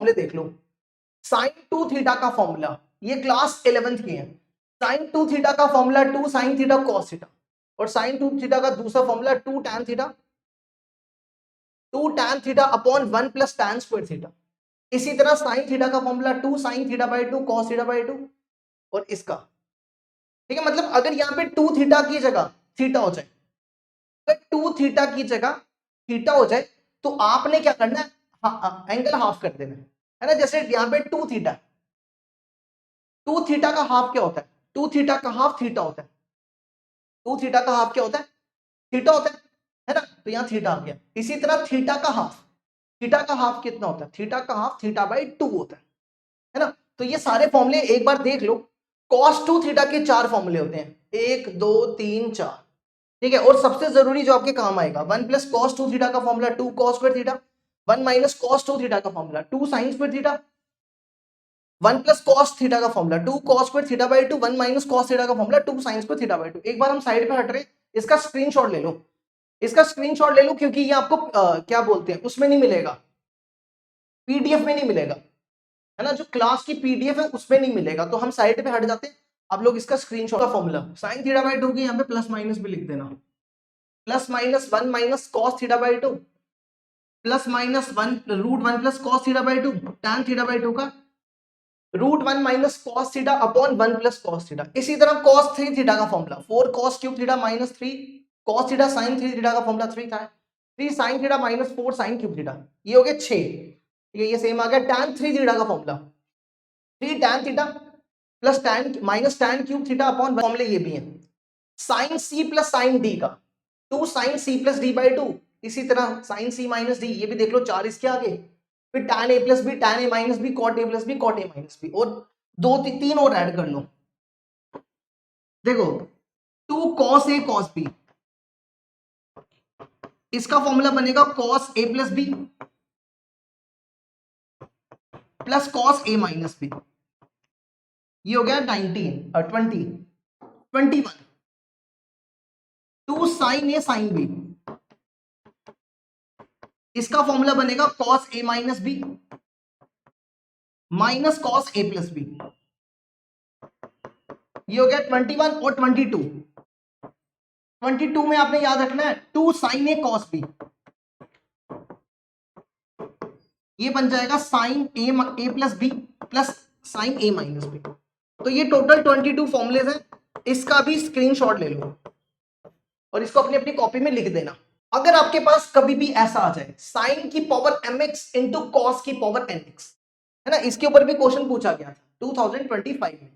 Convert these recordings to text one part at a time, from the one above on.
फॉर्मूले देख लो। Sign 2 theta का फॉर्मूला, ये क्लास 11th के हैं। साइन 2 थीटा का formula 2 sine theta cos theta, और साइन 2 थीटा का दूसरा formula 2 tan theta, 2 tan theta upon 1 plus tan square theta. इसी तरह साइन थीटा का formula 2 sine theta by 2 cos theta by 2, और इसका, ठीक है। मतलब अगर यहाँ पे 2 थीटा की जगह थीटा हो जाए, अगर 2 थीटा की जगह थीटा हो जाए तो आपने क्या करना है, एंगल हाफ कर देना है ना। जैसे यहाँ पे 2 थीटा, 2 थीटा का हाफ क्या होता है, 2 थीटा का हाफ थीटा होता है। 2 थीटा का हाफ क्या होता है, थीटा होता है ना। तो यहाँ थीटा आ गया। इसी तरह थीटा का हाफ, थीटा का हाफ कितना होता है, थीटा का हाफ थीटा बाई 2 होता है ना। तो ये सारे फॉर्मूले एक बार देख लो। cos 2 थीटा के 4 फॉर्मूले होते हैं, 1 2 3 4, ठीक है। और सबसे जरूरी जो आपके काम आएगा, 1 प्लस कॉस 2 थीटा का formula 2 cos square theta, 1 minus cos 2 theta का formula 2 sine square theta, 1 plus cos theta का formula 2 cos square theta by 2, 1 minus cos theta का formula 2 sine square theta by 2। एक बार हम साइड पे हट रहे, इसका स्क्रीनशॉट ले लो, इसका स्क्रीनशॉट ले लो, क्योंकि ये आपको क्या बोलते हैं उसमें नहीं मिलेगा, पीडीएफ में नहीं मिलेगा, है ना। जो क्लास की पीडीएफ है उसमें नहीं मिलेगा, तो हम साइड पे हट जाते हैं। आप लोग इसका स्क्रीनशॉट का फॉर्मूला साइन थीटा बाई 2 की यहाँ पे प्लस माइनस भी लिख देना, plus minus 1 minus cos theta by 2 plus minus 1 root 1 plus cos theta by 2 tan theta by 2 का root 1 minus cos theta upon 1 plus cos theta. इसी तरह cos 3 थीटा का formula 4 cos cube theta minus 3 cos theta sin 3 theta का formula 3 था, 3 sin थीटा minus 4 sin cube theta. ये हो गया 6, ठीक है। ये सेम आ गया tan 3 थीटा का formula 3 tan theta plus tan minus tan cube theta upon फॉर्मूले ये भी है। sin c plus sin d का 2 sin c plus d by 2, इसी तरह sin c माइनस d, ये भी देख लो 4 इसके आगे, फिर tan a plus B tan a minus B cot a plus B cot a minus B, और दो तीन और ऐड कर लो। देखो 2 cos a cos b, इसका फॉर्मूला बनेगा cos a plus B plus cos a minus B. ये हो गया 19 और 20 21। 2 sin a sin b, इसका फॉर्मूला बनेगा cos a minus B minus cos a plus B. ये हो गया 21 और 22। 22 में आपने याद रखना है 2 sin a cos b, ये बन जाएगा साइन ए प्लस बी प्लस साइन ए माइनस बी। तो ये टोटल 22 फॉर्मुलेज हैं। इसका भी स्क्रीनशॉट ले लो और इसको अपनी अपनी कॉपी में लिख देना। अगर आपके पास कभी भी ऐसा आ जाए साइन की पावर mx इंटू कॉस की पावर nx, है ना, इसके ऊपर भी क्वेश्चन पूछा गया था 2025 में।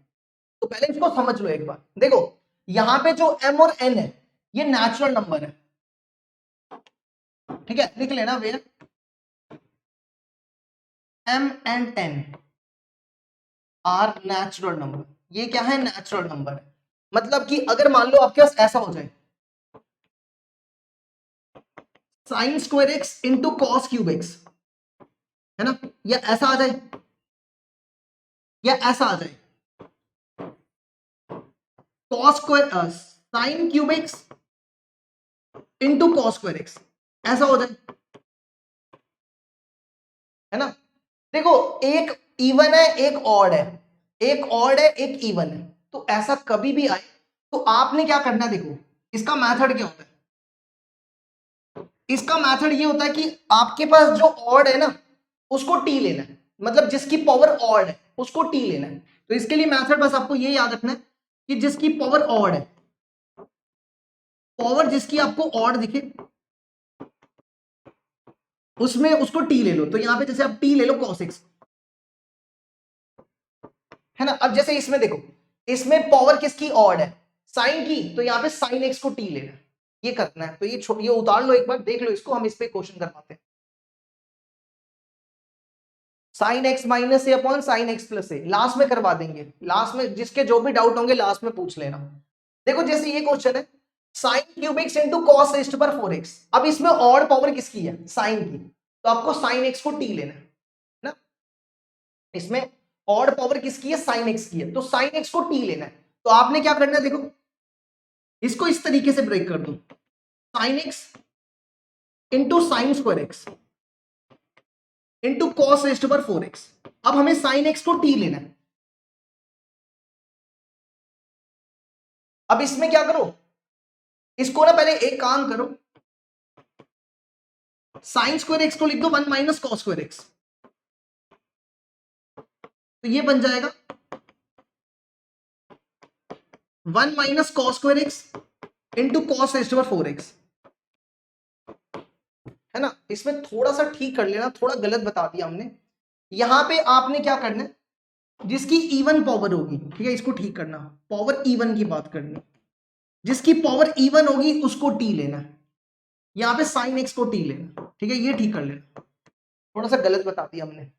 तो पहले इसको समझ लो एक बार। देखो यहां पे जो m और n है ये नेचुरल नंबर है, ठीक है। लिख लेना where m and n are natural number. ये क्या है, नेचुरल नंबर है। मतलब कि अगर मान लो आपके पास ऐसा हो जाए sine square x into cos cube x, है ना, या ऐसा आ जाए या ऐसा आ जाए cos square sine cube x into cos square x, ऐसा हो जाए, है ना। देखो एक इवन है एक ऑड है, एक ऑड है एक इवन है, तो ऐसा कभी भी आए तो आपने क्या करना है, देखो इसका मेथड क्या होता है। इसका मेथड ये होता है कि आपके पास जो ऑड है ना उसको टी लेना है, मतलब जिसकी पावर ऑड है उसको टी लेना है। तो इसके लिए मेथड बस आपको ये याद रखना है कि जिसकी पावर ऑड है, पावर जिसकी आपको ऑड दिखे उसमें उसको टी ले लो। तो यहां पे जैसे आप टी ले लो cos x, है ना। अब जैसे इसमें देखो, इसमें पावर किसकी ऑड है, साइन की, तो यहाँ पे साइन एक्स को टी लेना है, ये करना है। तो ये उतार लो एक बार, देख लो इसको, हम इस पे क्वेश्चन करवाते हैं। साइन एक्स माइनस ए अपॉन साइन एक्स प्लस ए लास्ट में करवा देंगे, लास्ट में जिसके जो भी डाउट होंगे लास्ट में पूछ लेना। देखो जैसे ये क्वेश्चन है sine cube x into cos rest पर 4x, अब इसमें ऑड पावर किसकी है, साइन की, तो आपको साइन एक्स को टी लेना है ना। इसमें ऑड पावर किसकी है, साइन एक्स की है, तो साइन एक्स को टी लेना है। तो आपने क्या करना है, देखो इसको इस तरीके से ब्रेक कर दो, sine x into sine square x, into cos rest पर 4x। अब हमें साइन x को t लेना है। अब इसमें क्या करो, इसको ना पहले एक काम करो, साइन स्क्वायर एक्स को लिख दो 1 माइनस कॉस स्क्वायर एक्स, तो ये बन जाएगा 1 minus cos square x into cos rest पर 4x, है ना। इसमें थोड़ा सा ठीक कर लेना, थोड़ा गलत बता दिया हमने। यहां पे आपने क्या करना है, जिसकी इवन पावर होगी, ठीक है, इसको ठीक करना, पावर इवन की बात करनी, जिसकी पावर इवन होगी उसको टी लेना है, यहां पे साइन एक्स को टी लेना, ठीक है, ये ठीक कर लेना, थोड़ा सा गलत बता दिया हमने।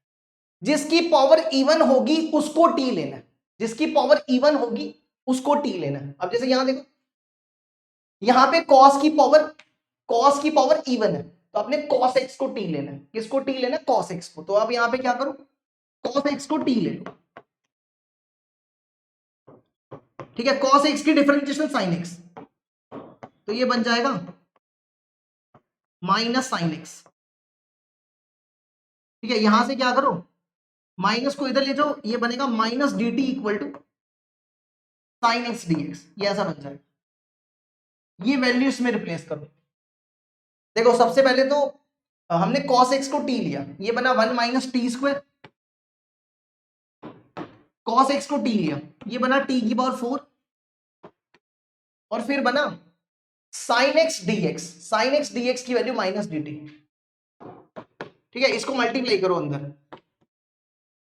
जिसकी पावर इवन होगी उसको टी लेना है, जिसकी पावर इवन होगी उसको टी लेना है। अब जैसे यहां देखो, यहां पे कॉस की पावर इवन है, तो आपने कॉस एक्स को टी लेना है। किसको टी लेना है, कॉस एक्स को। तो अब यहां पे क्या करो, कॉस एक्स को टी ले लो, ठीक है, कॉस एक्स की डिफरेंशिएशन साइन एक्स, तो ये बन जाएगा माइनस साइन एक्स, ठीक है। यहां से क्या करो, माइनस को इधर ले जाओ, ये बनेगा minus D T equal to sine X D X, ये ऐसा बन जाएगा। ये वैल्यू इसमें रिप्लेस करो। देखो सबसे पहले तो हमने cos x को t लिया, ये बना 1 minus T square, cos x को t लिया, ये बना t की पावर 4, और फिर बना sin x dx, sin x dx की वैल्यू माइनस डी टी, ठीक है। इसको मल्टीप्लाई करो अंदर,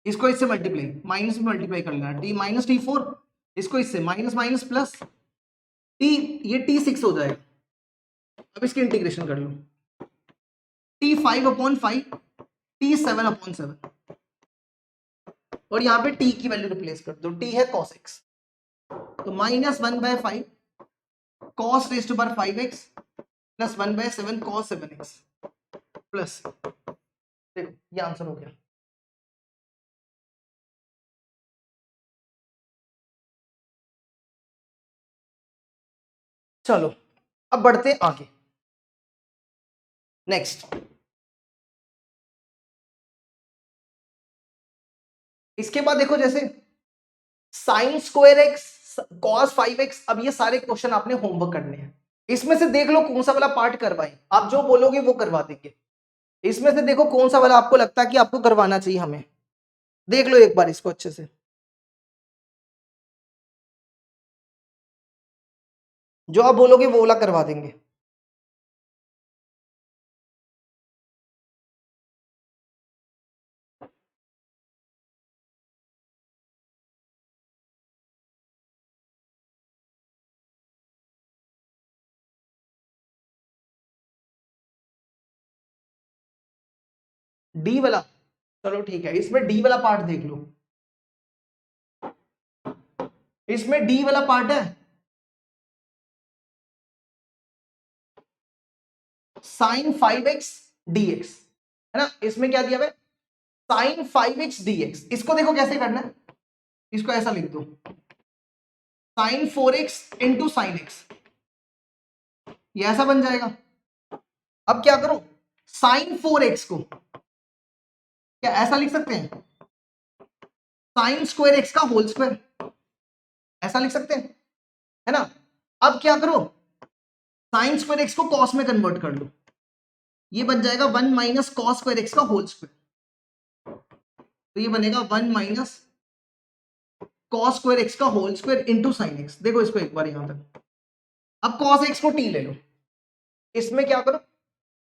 इसको इससे मल्टीप्लाई, माइनस में मल्टीप्लाई कर लेना, t माइनस टी 4, इसको इससे माइनस माइनस प्लस t, ये t6 हो जाएगा। अब इसकी इंटीग्रेशन कर लो, t5/5, t7/7, और यहाँ पे t की वैल्यू रिप्लेस कर दो, t है cos x, तो -1/5 cos रेस्ट पर 5x plus 1/7 cos 7x plus, देखो ये आंसर हो गया। चलो अब बढ़ते आगे, नेक्स्ट। इसके बाद देखो जैसे sign square x, cos 5x, अब ये सारे क्वेश्चन आपने होमवर्क करने हैं। इसमें से देख लो कौन सा वाला पार्ट करवाएं, आप जो बोलोगे वो करवा देंगे। इसमें से देखो कौन सा वाला आपको लगता है कि आपको करवाना चाहिए हमें, देख लो एक बार इसको अच्छे से। जो आप बोलोगे वो वाला करवा देंगे। डी वाला, चलो ठीक है, इसमें डी वाला पार्ट देख लो, इसमें डी वाला पार्ट है साइन 5x dx, है ना। इसमें क्या दिया हुआ है, साइन 5x dx। इसको देखो कैसे करना है, इसको ऐसा लिख दो, sign 4x into sine x, ये ऐसा बन जाएगा। अब क्या करो, साइन 4x को क्या ऐसा लिख सकते हैं, साइन स्क्वायर एक्स का होल स्क्वायर, ऐसा लिख सकते हैं, है ना। अब क्या करो, साइन स्क्वायर एक्स को कॉस में कन्वर्ट कर लो, ये बन जाएगा 1 माइनस कॉस स्क्वायर एक्स का होल स्क्वायर, तो ये बनेगा 1 माइनस कॉस स्क्वायर एक्स का whole square into sine X. देखो इसको एक बार यहां तक, अब कॉस एक्स को टी ले लो, इसमें क्या करो,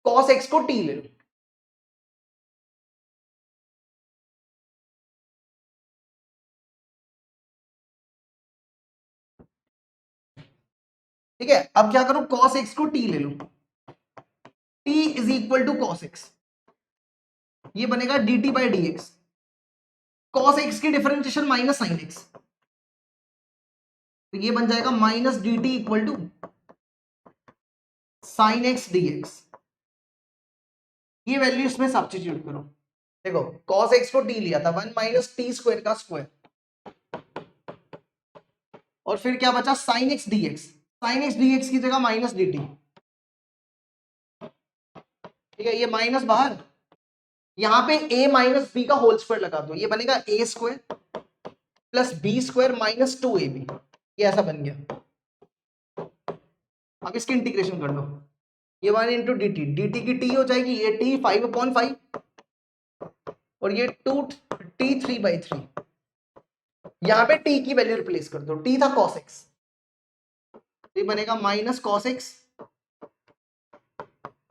कॉस एक्स को टी ले लो, ठीक है। अब क्या करो, कॉस एक्स को टी ले लो, t is equal to cos X, ये बनेगा dt by D X, cos X की डिफरेंशिएशन माइनस साइन एक्स, तो ये बन जाएगा minus D T equal to sine X D X. ये वैल्यू इसमें सब्स्टिट्यूट करो, देखो cos x को t लिया था 1 माइनस टी स्क्वायर का स्क्वायर, और फिर क्या बचा sin x dx, sin x dx की जगह माइनस dt, ठीक है, ये माइनस बाहर, यहाँ पे a माइनस बी का होल स्क्वायर लगा दो, ये बनेगा a square plus B square minus 2ab, ये ऐसा बन गया। अब इसकी इंटीग्रेशन कर लो, ये 1 into D T, D T की टी हो जाएगी, ये टी 5/5 और ये 2t3/3। यहाँ पे t की वैल्यू रिप्लेस कर दो, t था cos x, ये बनेगा minus cos x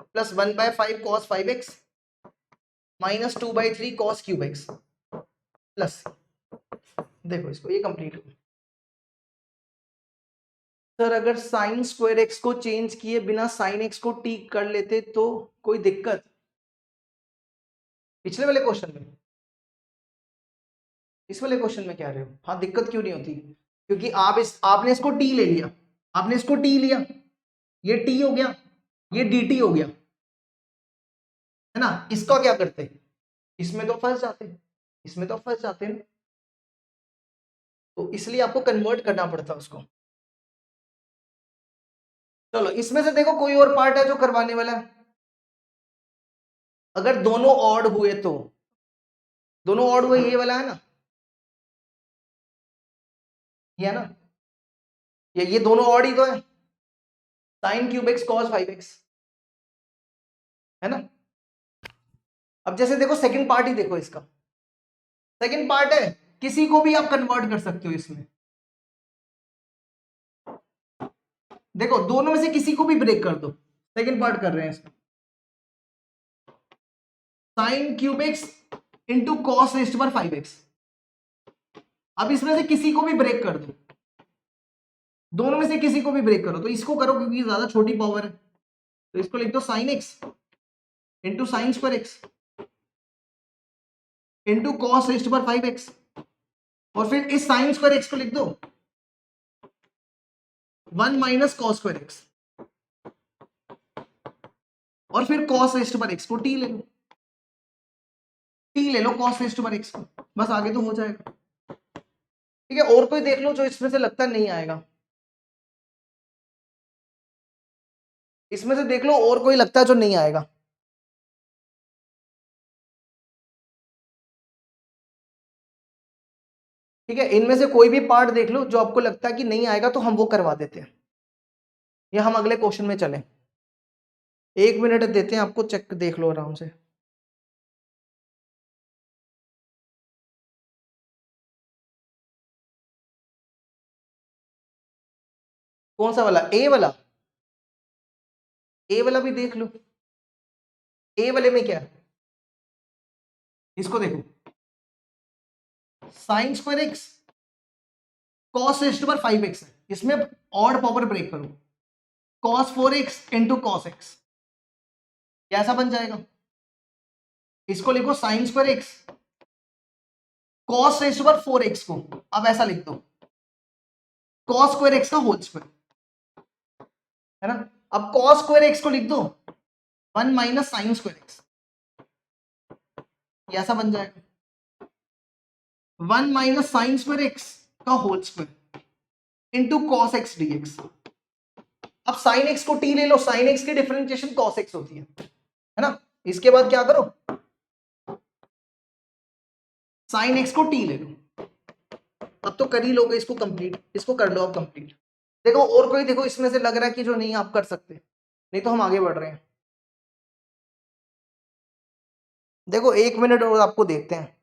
plus 1/5 cos 5x minus 2/3 cos cube x plus, देखो इसको, ये कंप्लीट हो। सर अगर साइन स्क्वायर एक्स को चेंज किए बिना साइन एक्स को टी कर लेते तो कोई दिक्कत? पिछले वाले क्वेश्चन में, इस वाले क्वेश्चन में कह रहे हो? हाँ, दिक्कत क्यों नहीं होती? क्योंकि आपने इसको टी ले लिया, आपने इसको टी लिया, ये टी हो गया, ये डी टी हो गया, है ना। इसका क्या करते? इसमें तो फंस जाते, इसमें तो फंस जाते ना, तो इसलिए आपको कन्वर्ट करना पड़ता उसको। चलो इसमें से देखो कोई और पार्ट है जो करवाने वाला है। अगर दोनों ऑड हुए तो, दोनों ऑड हुए, ये वाला है ना, ये है ना, ये दोनों ऑड ही तो है, sine cube x cos 5x, है ना। अब जैसे देखो सेकंड पार्ट ही देखो, इसका सेकंड पार्ट है, किसी को भी आप कन्वर्ट कर सकते हो इसमें। देखो दोनों में से किसी को भी ब्रेक कर दो, सेकंड पार्ट कर रहे हैं इसका, sine cube x into cos rest पर 5x। अब इसमें से किसी को भी ब्रेक कर दो, दोनों में से किसी को भी ब्रेक करो, तो इसको करो क्योंकि ज्यादा छोटी पावर है, तो इसको लिख दो sine x into sine square x into cos rest पर 5x, और फिर इस साइन स्क्वायर एक्स को लिख दो 1 माइनस कॉस स्क्वायर एक्स, और फिर कॉस रेस्ट पर एक्स को टी ले लो, टी ले लो कॉस रेस्ट पर एक्स को, बस आगे तो हो जाएगा। ठीक है, और कोई देख लो जो इसमें से लगता नहीं आएगा, इसमें से देख लो और कोई लगता है जो नहीं आएगा। ठीक है, इनमें से कोई भी पार्ट देख लो जो आपको लगता है कि नहीं आएगा, तो हम वो करवा देते हैं, या हम अगले क्वेश्चन में चलें। 1 मिनट देते हैं आपको, चेक देख लो आराम से। कौन सा वाला? ए वाला? ए वाला भी देख लो, ए वाले में क्या है, इसको देखो, sign square x cos rest पर 5x है, इसमें ऑड पावर ब्रेक करो, cos 4x into cos x, कैसा बन जाएगा? इसको लिखो sine square x cos rest पर 4x को, अब ऐसा लिख दो कॉस स्क्वायर एक्स का होल स्क्वायर, है ना। अब कॉस स्क्वायर एक्स को लिख दो 1 माइनस साइन स्क्वायर एक्स, ऐसा बन जाएगा 1 माइनस साइन स्क्वायर एक्स का whole square into cos X DX. अब साइन एक्स को टी ले लो, साइन एक्स की डिफरेंशिएशन कॉस एक्स होती है ना। इसके बाद क्या करो, साइन एक्स को टी ले लो, अब तो कर ही लोगे इसको कंप्लीट, इसको कर लो अब कंप्लीट। देखो और कोई देखो इसमें से लग रहा है कि जो नहीं आप कर सकते, नहीं तो हम आगे बढ़ रहे हैं। देखो 1 मिनट और आपको देखते हैं।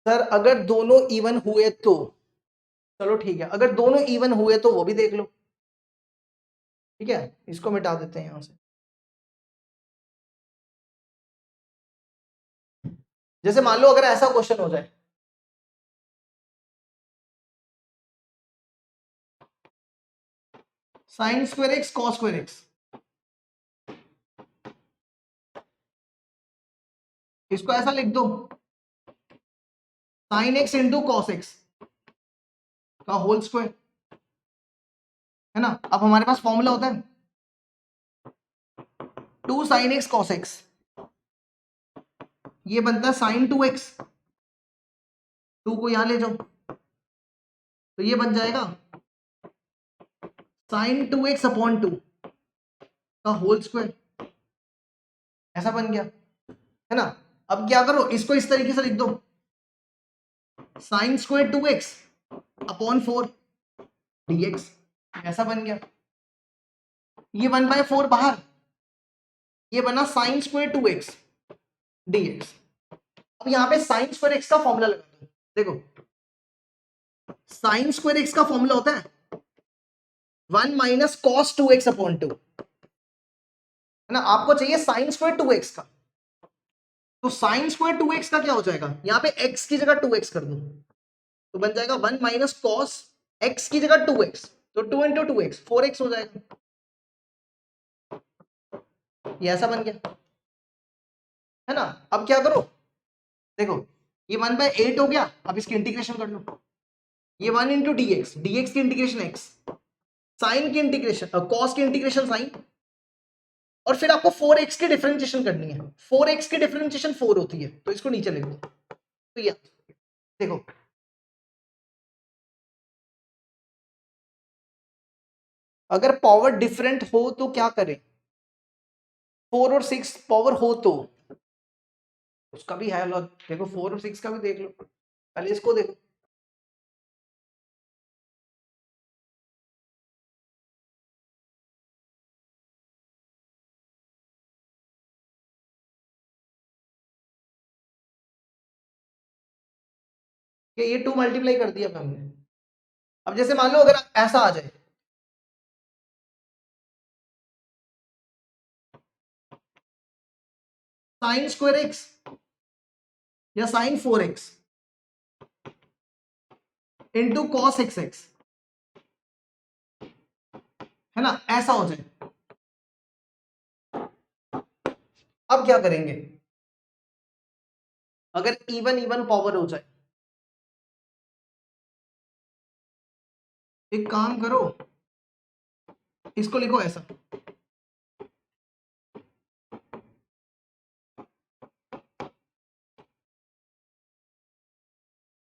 सर अगर दोनों इवन हुए तो, चलो ठीक है, अगर दोनों इवन हुए तो वो भी देख लो। ठीक है, इसको मिटा देते हैं यहां से। जैसे मान लो अगर ऐसा क्वेश्चन हो जाए, sine square x cos square x, इसको ऐसा लिख दो sine x into cos x का होल स्क्वायर, है ना। अब हमारे पास फॉर्मूला होता है 2 साइन एक्स कॉस एक्स, ये बनता है साइन 2x 2 को यहां ले जाओ तो ये बन जाएगा साइन 2x अपॉन 2 का होल स्क्वायर, ऐसा बन गया है ना। अब क्या करो, इसको इस तरीके से लिख दो, sine square 2x upon 4 dx, ऐसा बन गया। ये 1/4 बाहर, ये बना साइन स्क्वायर 2x dx। अब यहां पे साइन स्क्वायर x का फॉर्मूला लगा दो। देखो साइन स्क्वायर x का फॉर्मूला होता है 1 माइनस कॉस 2x अपॉन 2, है ना। आपको चाहिए साइन स्क्वायर 2x का, तो साइन स्क्वायर 2x का क्या हो जाएगा, यहाँ पे x की जगह 2x कर दो तो बन जाएगा 1 माइनस कॉस x की जगह 2x, तो 2 इंटू 2x 4x हो जाएगा, ये ऐसा बन गया, है ना। अब क्या करो, देखो ये 1/8 हो गया, अब इसकी इंटीग्रेशन कर लो, ये 1 इंटू dx, dx की इंटीग्रेशन x, साइन की इंटीग्रेशन कॉस की इंटीग्रेशन साइन, और फिर आपको 4x की डिफरेंशिएशन करनी है, 4x की डिफरेंशिएशन 4 होती है, तो इसको नीचे लिख दो। तो ये देखो अगर पावर डिफरेंट हो तो क्या करें, 4 और 6 पावर हो तो उसका भी है लॉजिक, देखो 4 और 6 का भी देख लो, पहले इसको देखो। कि ये 2 मल्टीप्लाई कर दिया हमने। अब जैसे मान लो अगर ऐसा आ जाए, साइन स्क्वायर एक्स या sine 4x into cos X, है ना, ऐसा हो जाए, अब क्या करेंगे, अगर इवन इवन पावर हो जाए, एक काम करो, इसको लिखो ऐसा,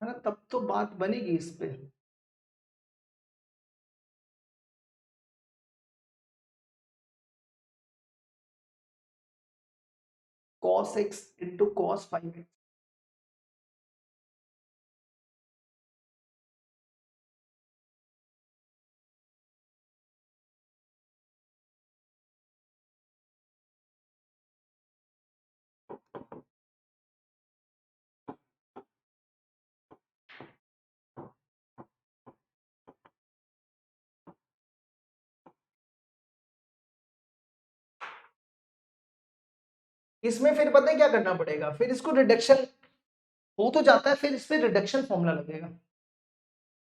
है ना, तब तो बात बनेगी इस पे। cos x into cos 5x, इसमें फिर पता है क्या करना पड़ेगा, फिर इसको रिडक्शन हो तो जाता है, फिर इस पे रिडक्शन फॉर्मूला लगेगा,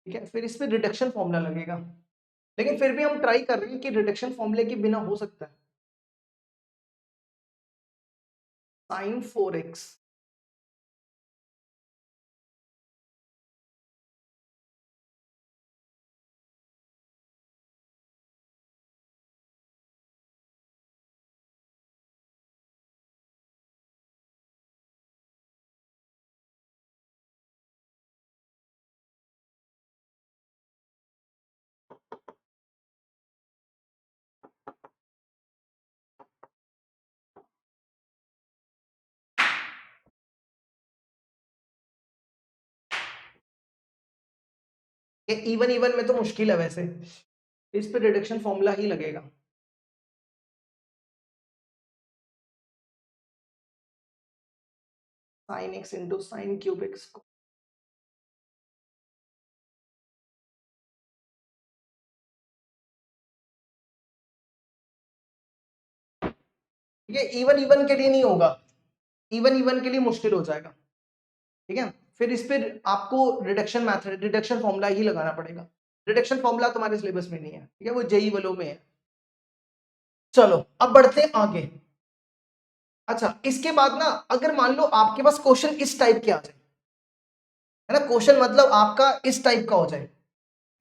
ठीक है, फिर इस पे रिडक्शन फॉर्मूला लगेगा, लेकिन फिर भी हम ट्राई कर रहे हैं कि रिडक्शन फॉर्मूले के बिना हो सकता है। साइन 4x ये इवन इवन में तो मुश्किल है वैसे, इस पे रिडक्शन फॉर्मूला ही लगेगा। Sine x into sine cube x, ये इवन इवन के लिए नहीं होगा, इवन इवन के लिए मुश्किल हो जाएगा, ठीक है। फिर इस पे आपको रिडक्शन मैथड, रिडक्शन फॉर्मूला ही लगाना पड़ेगा, रिडक्शन फॉर्मूला तुम्हारे सिलेबस में नहीं है, ठीक है, वो जेई वालों में है। चलो अब बढ़ते हैं आगे। अच्छा इसके बाद ना, अगर मान लो आपके पास क्वेश्चन इस टाइप के आ जाए, है ना, क्वेश्चन मतलब आपका इस टाइप का हो जाए,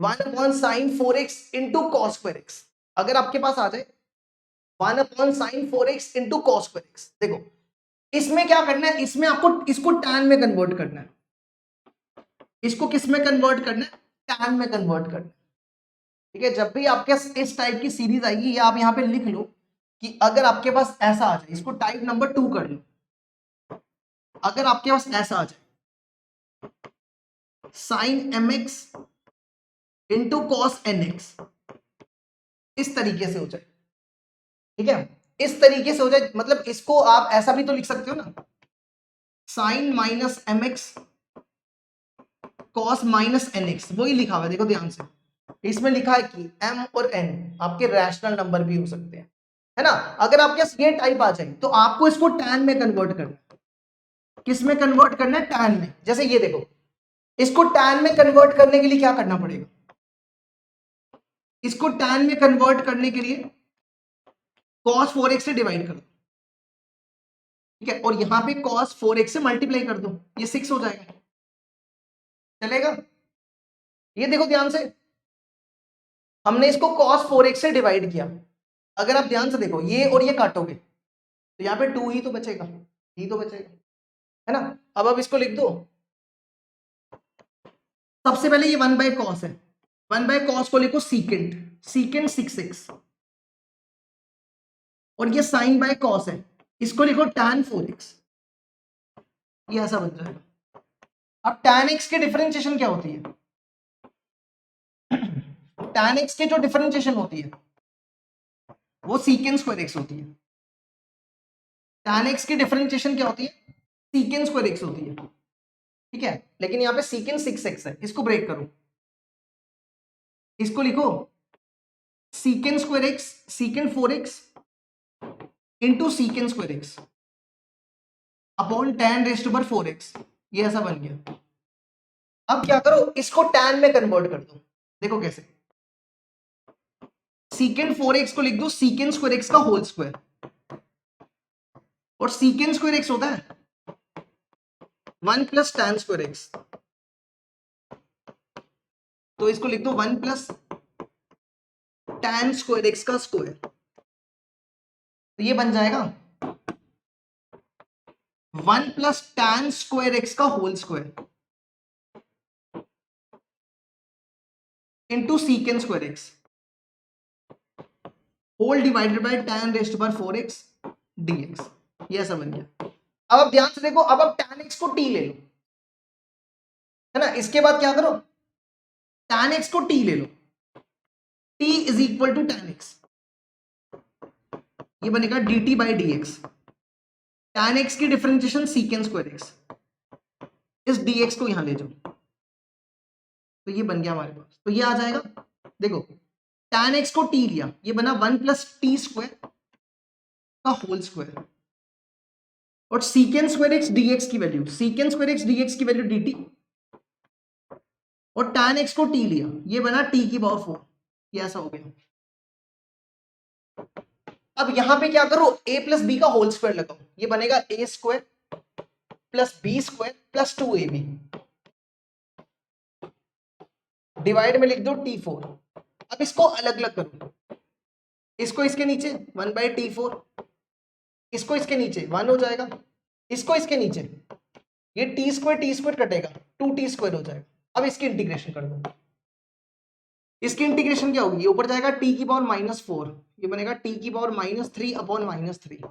1/sin 4x into cos square x, अगर आपके पास आ जाए 1/sin 4x into cos square x, देखो इसमें क्या करना है, इसमें आपको इसको tan में कन्वर्ट करना है, इसको किस में कन्वर्ट करना है, tan में कन्वर्ट करना है। ठीक है, जब भी आपके इस टाइप की सीरीज आएगी, या आप यहाँ पे लिख लो कि अगर आपके पास ऐसा आ जाए, इसको टाइप नंबर 2 कर लो, अगर आपके पास ऐसा आ जाए sin mx into cos nx, इस तरीके से हो जाए, ठीक है, इस तरीके से हो जाए, मतलब इसको आप ऐसा भी तो लिख सकते हो ना, sine minus M X cos minus N X, वही लिखा हुआ है, देखो ध्यान से, इसमें लिखा है कि m और n आपके रैशनल नंबर भी हो सकते हैं, है ना। अगर आपके पास ये टाइप आ जाए तो आपको इसको tan में कन्वर्ट करना है, किस में कन्वर्ट करना है, tan में। जैसे ये देखो, इसको tan में कन्वर्ट करने के लिए क्या करना पड़ेगा, इसको tan में कन्वर्ट करने के लिए cos 4x से डिवाइड कर दो, ठीक है, और यहां पे cos 4x से मल्टीप्लाई कर दो, ये 6 हो जाएगा, चलेगा। ये देखो ध्यान से, हमने इसको cos 4x से डिवाइड किया, अगर आप ध्यान से देखो ये और ये काटोगे तो यहाँ पे 2 ही तो बचेगा, ही तो बचेगा, है ना। अब आप इसको लिख दो, सबसे पहले ये 1 बाय कॉस है, 1 बाय कॉस को लिखो सीकेंट, सीकेंट 6x, और ये साइन बाय कॉस है, इसको लिखो tan 4x, ये ऐसा बन जाएगा। अब tan x की डिफरेंशिएशन क्या होती है, tan x की जो डिफरेंशिएशन होती है वो सीकेंट स्क्वायर x होती है, tan x की डिफरेंशिएशन क्या होती है, सीकेंट स्क्वायर x होती है, ठीक है, लेकिन यहाँ पे सीकेंट 6x है, इसको ब्रेक करो, इसको लिखो secant square x, secant 4x into secant square x upon tan raise to power 4x, ये ऐसा बन गया। अब क्या करो, इसको tan में कन्वर्ट कर दो, देखो कैसे, सीकेंट 4x को लिख दो सीकेंट स्क्वायर x का होल स्क्वायर, और सीकेंट स्क्वायर x होता है 1 प्लस tan स्क्वायर x, तो इसको लिख दो 1 प्लस tan स्क्वायर x का स्क्वायर, तो ये बन जाएगा 1 प्लस tan स्क्वायर x का whole square into secant square x whole divided by tan raise to power 4x dx, ये ऐसा बन गया। अब आप ध्यान से देखो, अब आप tan x को t ले लो, है ना, इसके बाद क्या करो, tan x को t ले लो, t is equal to tan x, ये बनेगा dt by dx, tan x की डिफरेंशिएशन सीकेंट स्क्वायर x, इस dx को यहां ले जाओ, तो ये बन गया हमारे पास, तो ये आ जाएगा, देखो tan x को t लिया, ये बना 1 प्लस टी स्क्वायर का होल स्क्वायर, और सीकेंट स्क्वायर x dx की value, secant square x dx की वैल्यू dt, और tan x को t लिया, ये बना t की पावर 4, ये ऐसा हो गया। अब यहां पे क्या करो, a प्लस बी का होल स्क्वायर लगाओ, ये बनेगा a square plus B square plus 2ab, divide में लिख दो t4। अब इसको अलग अलग करो, इसको इसके नीचे 1 बाई t4, इसको इसके नीचे 1 हो जाएगा, इसको इसके नीचे, ये टी स्क्वायर कटेगा, 2t स्क्वायर हो जाएगा। अब इसकी इंटीग्रेशन कर दो, इसकी इंटीग्रेशन क्या होगी, ये ऊपर जाएगा t की पावर -4, ये बनेगा t की पावर -3 अपॉन -3,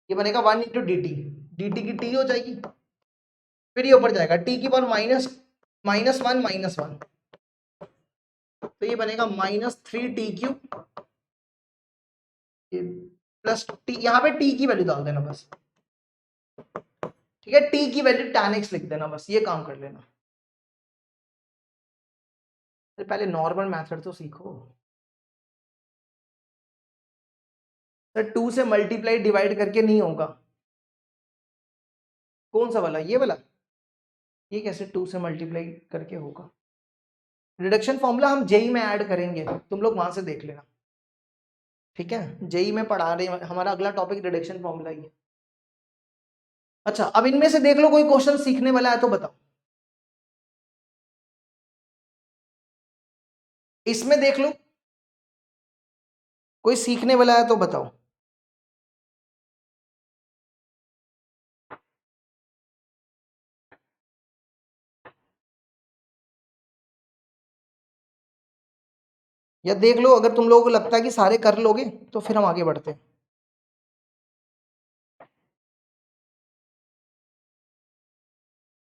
ये बनेगा 1 इंटू dt की t हो जाएगी, फिर ये ऊपर जाएगा t की पावर -1 तो ये बनेगा -3t³ प्लस t, यहाँ पे t की वैल्यू डाल देना बस, ठीक है, t की वैल्यू tan x लिख देना बस, ये काम कर लेना। पहले नॉर्मल मेथड तो सीखो सर, 2 से मल्टीप्लाई डिवाइड करके नहीं होगा, कौन सा वाला, ये वाला, ये कैसे 2 से मल्टीप्लाई करके होगा, रिडक्शन फॉर्मूला हम जेई में ऐड करेंगे, तुम लोग वहां से देख लेना, ठीक है, जेई में पढ़ा रहे हैं, हमारा अगला टॉपिक रिडक्शन फॉर्मूला ही है। अच्छा, अब इनमें से देख लो कोई क्वेश्चन सीखने वाला है तो बताओ, इसमें देख लो कोई सीखने वाला है तो बताओ। या देख लो, अगर तुम लोगों को लगता है कि सारे कर लोगे तो फिर हम आगे बढ़ते हैं।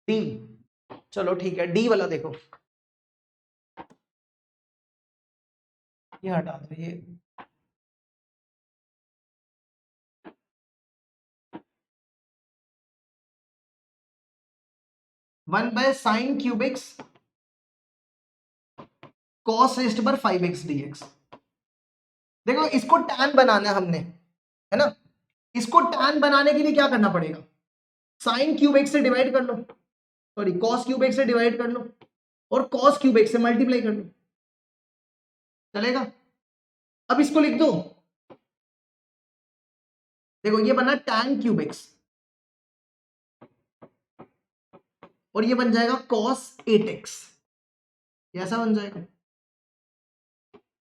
डी, चलो ठीक है, डी वाला देखो, ये हटा दो ये। 1/sin³ cos रेस्ट पर 5x dx। देखो इसको tan बनाना है हमने, है ना। इसको tan बनाने के लिए क्या करना पड़ेगा, sin³ से डिवाइड कर लो, सॉरी cos³ से डिवाइड कर लो, और cos³ से मल्टीप्लाई कर लो, चलेगा। अब इसको लिख दो, देखो ये बना tan³ और ये बन जाएगा cos 8x, ऐसा बन जाएगा।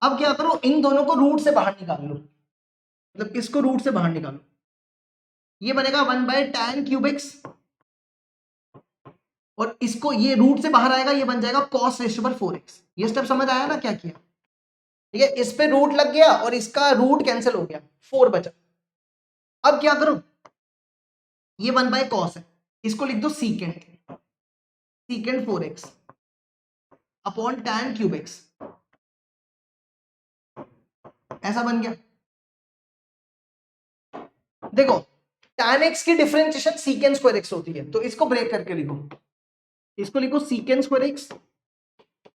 अब क्या करो, इन दोनों को रूट से बाहर निकाल लो, मतलब इसको रूट से बाहर निकालो, ये बनेगा 1/tan³ और इसको ये रूट से बाहर आएगा, ये बन जाएगा cos रेस्ट पर 4x। ये स्टेप समझ आया ना क्या किया, ठीक है। इस पे रूट लग गया और इसका रूट कैंसिल हो गया, 4 बचा। अब क्या करो, ये 1/cos है, इसको लिख दो सीकेंड 4x अपॉन tan³x, ऐसा बन गया। देखो tan x की डिफरेंशिएशन sec² होती है, तो इसको ब्रेक करके लिखो, इसको लिखो sec²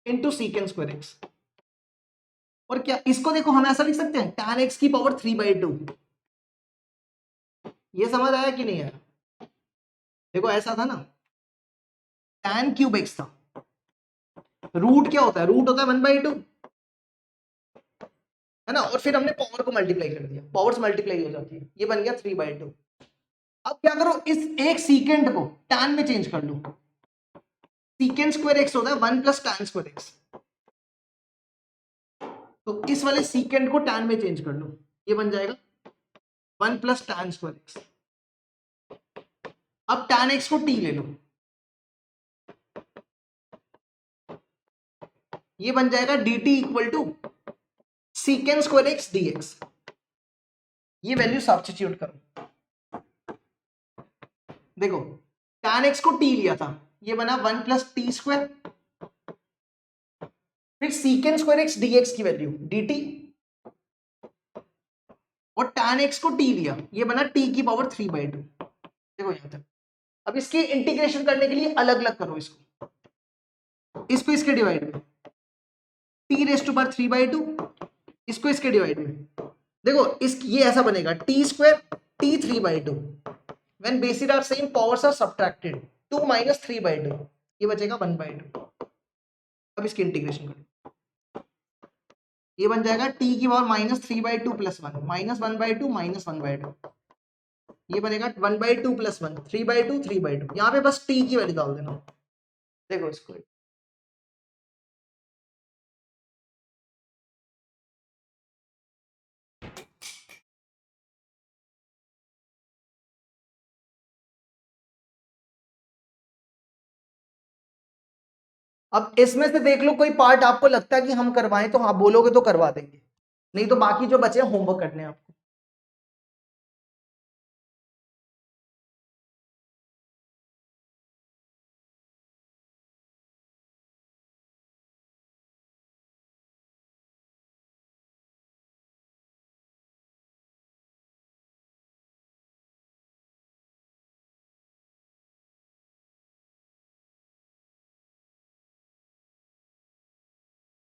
इंटू sec², और क्या इसको देखो हम ऐसा लिख सकते हैं tan x की पावर 3/2। ये समझ आया कि नहीं आया, देखो ऐसा था ना, tan³ था, रूट क्या होता है, रूट होता है 1/2, है ना, और फिर हमने पावर को मल्टीप्लाई कर दिया, पावर्स मल्टीप्लाई हो जाती है, ये बन गया 3/2। अब क्या करो, इस एक सीकेंड को tan में चेंज कर लो, sec² होता है 1 + tan²x, तो इस वाले सीकेंड को tan में चेंज कर लो, ये बन जाएगा 1 + tan²x। अब tan x को t ले लो, ये बन जाएगा dt = sec² dx। ये वैल्यू सब्स्टिट्यूट करो, देखो tan x को t लिया था, ये बना 1 + t², फिर sec² dx की वैल्यू dt, और tan x को t लिया, ये बना t की पावर 3/2। देखो यहां तक। अब इसकी इंटीग्रेशन करने के लिए अलग अलग करो, इसको इसके डिवाइड में, t⁻³ इसको इसके डिवाइड में, देखो इस ये ऐसा बनेगा t² t3/2, when bases are same powers are subtracted 2 - 3/2, ये बचेगा 1/2। अब इसकी इंटीग्रेशन करो, ये बन जाएगा t की पावर -3/2 + 1 -1/2 -1/2, ये बनेगा 1/2 + 1 3/2 3/2। यहाँ पे बस t की वैल्यू डाल देना, देखो इसको, अब इसमें से देख लो कोई पार्ट आपको लगता है कि हम करवाएं, तो हाँ बोलोगे तो करवा देंगे, नहीं तो बाकी जो बचे होमवर्क करने हैं आपको।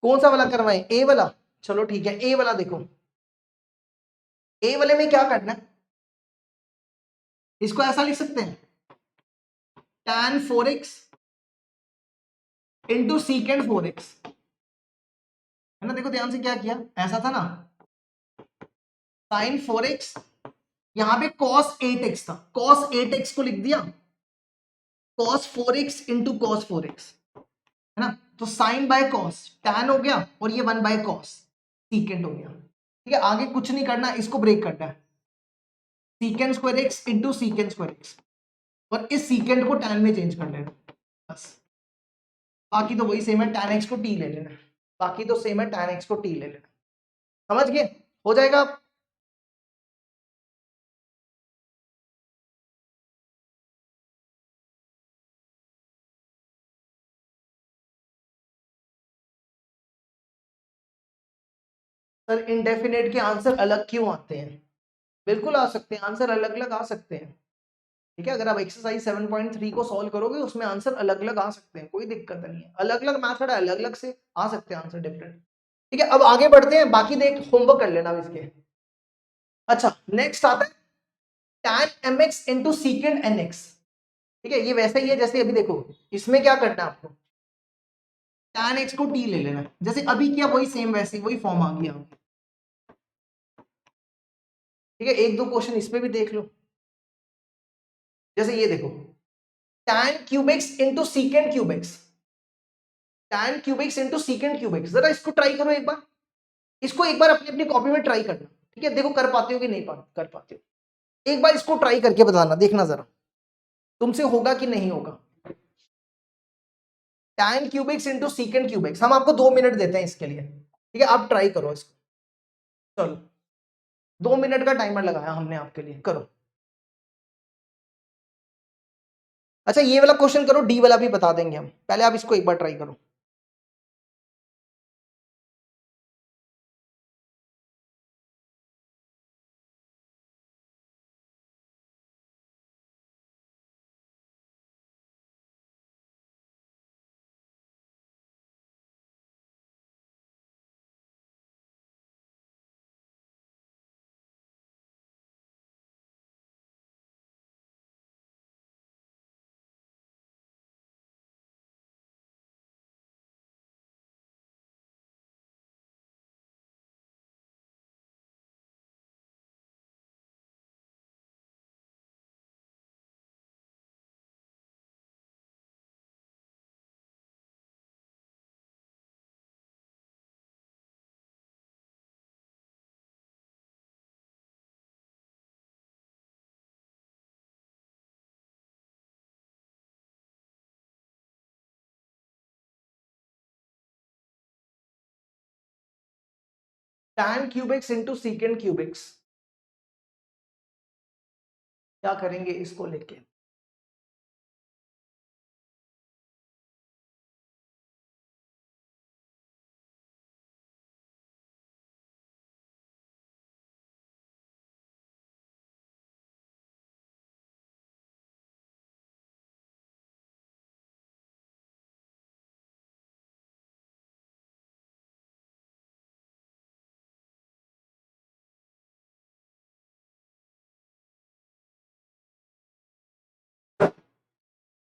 कौन सा वाला करवाएं, ए वाला, चलो ठीक है, ए वाला देखो, ए वाले में क्या करना है, इसको ऐसा लिख सकते हैं tan 4x इंटू सीकेंड 4x, है ना। देखो ध्यान से क्या किया, ऐसा था ना sin 4x, यहां पे cos 8x था, cos 8x को लिख दिया cos 4x into cos 4x, है ना। तो sin बाय cos tan हो गया, और ये 1/cos सीकेंड हो गया, ठीक है। आगे कुछ नहीं करना, इसको ब्रेक करना है, sec² इंटू sec², और इस सीकेंड को tan में चेंज कर लेना, बस। बाकी तो वही सेम है, tan x को t ले लेना, बाकी तो सेम है, tan x को t ले लेना। समझ गए? हो जाएगा। सर इंडेफिनेट के आंसर अलग क्यों आते हैं? बिल्कुल आ सकते हैं, आंसर अलग अलग आ सकते हैं। ठीक है, अगर आप एक्सरसाइज 7.3 को सॉल्व करोगे उसमें आंसर अलग अलग आ सकते हैं, कोई दिक्कत नहीं है। अलग अलग मैथड है, अलग अलग से आ सकते हैं आंसर डिफरेंट। ठीक है, अब आगे बढ़ते हैं, बाकी देख होमवर्क कर लेना इसके। अच्छा, नेक्स्ट आता है tan mx इंटू सीकेंड nx। ठीक है, ये वैसा ही है जैसे अभी देखो, इसमें क्या करना है आपको, tan x को t ले लेना, जैसे अभी किया वही सेम वैसे वही फॉर्म आ गया। ठीक है, एक दो क्वेश्चन इसमें भी देख लो, जैसे ये देखो tan cube x into सीकेंड cube x, tan cube x into सीकेंड cube x। जरा इसको ट्राई करो एक बार, इसको एक बार अपनी अपनी कॉपी में ट्राई करना। ठीक है, देखो कर पाते हो कि नहीं कर पाते हो, एक बार इसको ट्राई करके बताना, देखना जरा तुमसे होगा कि नहीं होगा। tan cube x into सीकेंड cube x, हम आपको 2 मिनट देते हैं इसके लिए। ठीक है, आप ट्राई करो इसको, चलो 2 मिनट का टाइमर लगाया हमने आपके लिए, करो। अच्छा ये वाला क्वेश्चन करो, डी वाला भी बता देंगे हम, पहले आप इसको एक बार ट्राई करो। tan cube x into सीकेंड cube x, क्या करेंगे इसको लेके?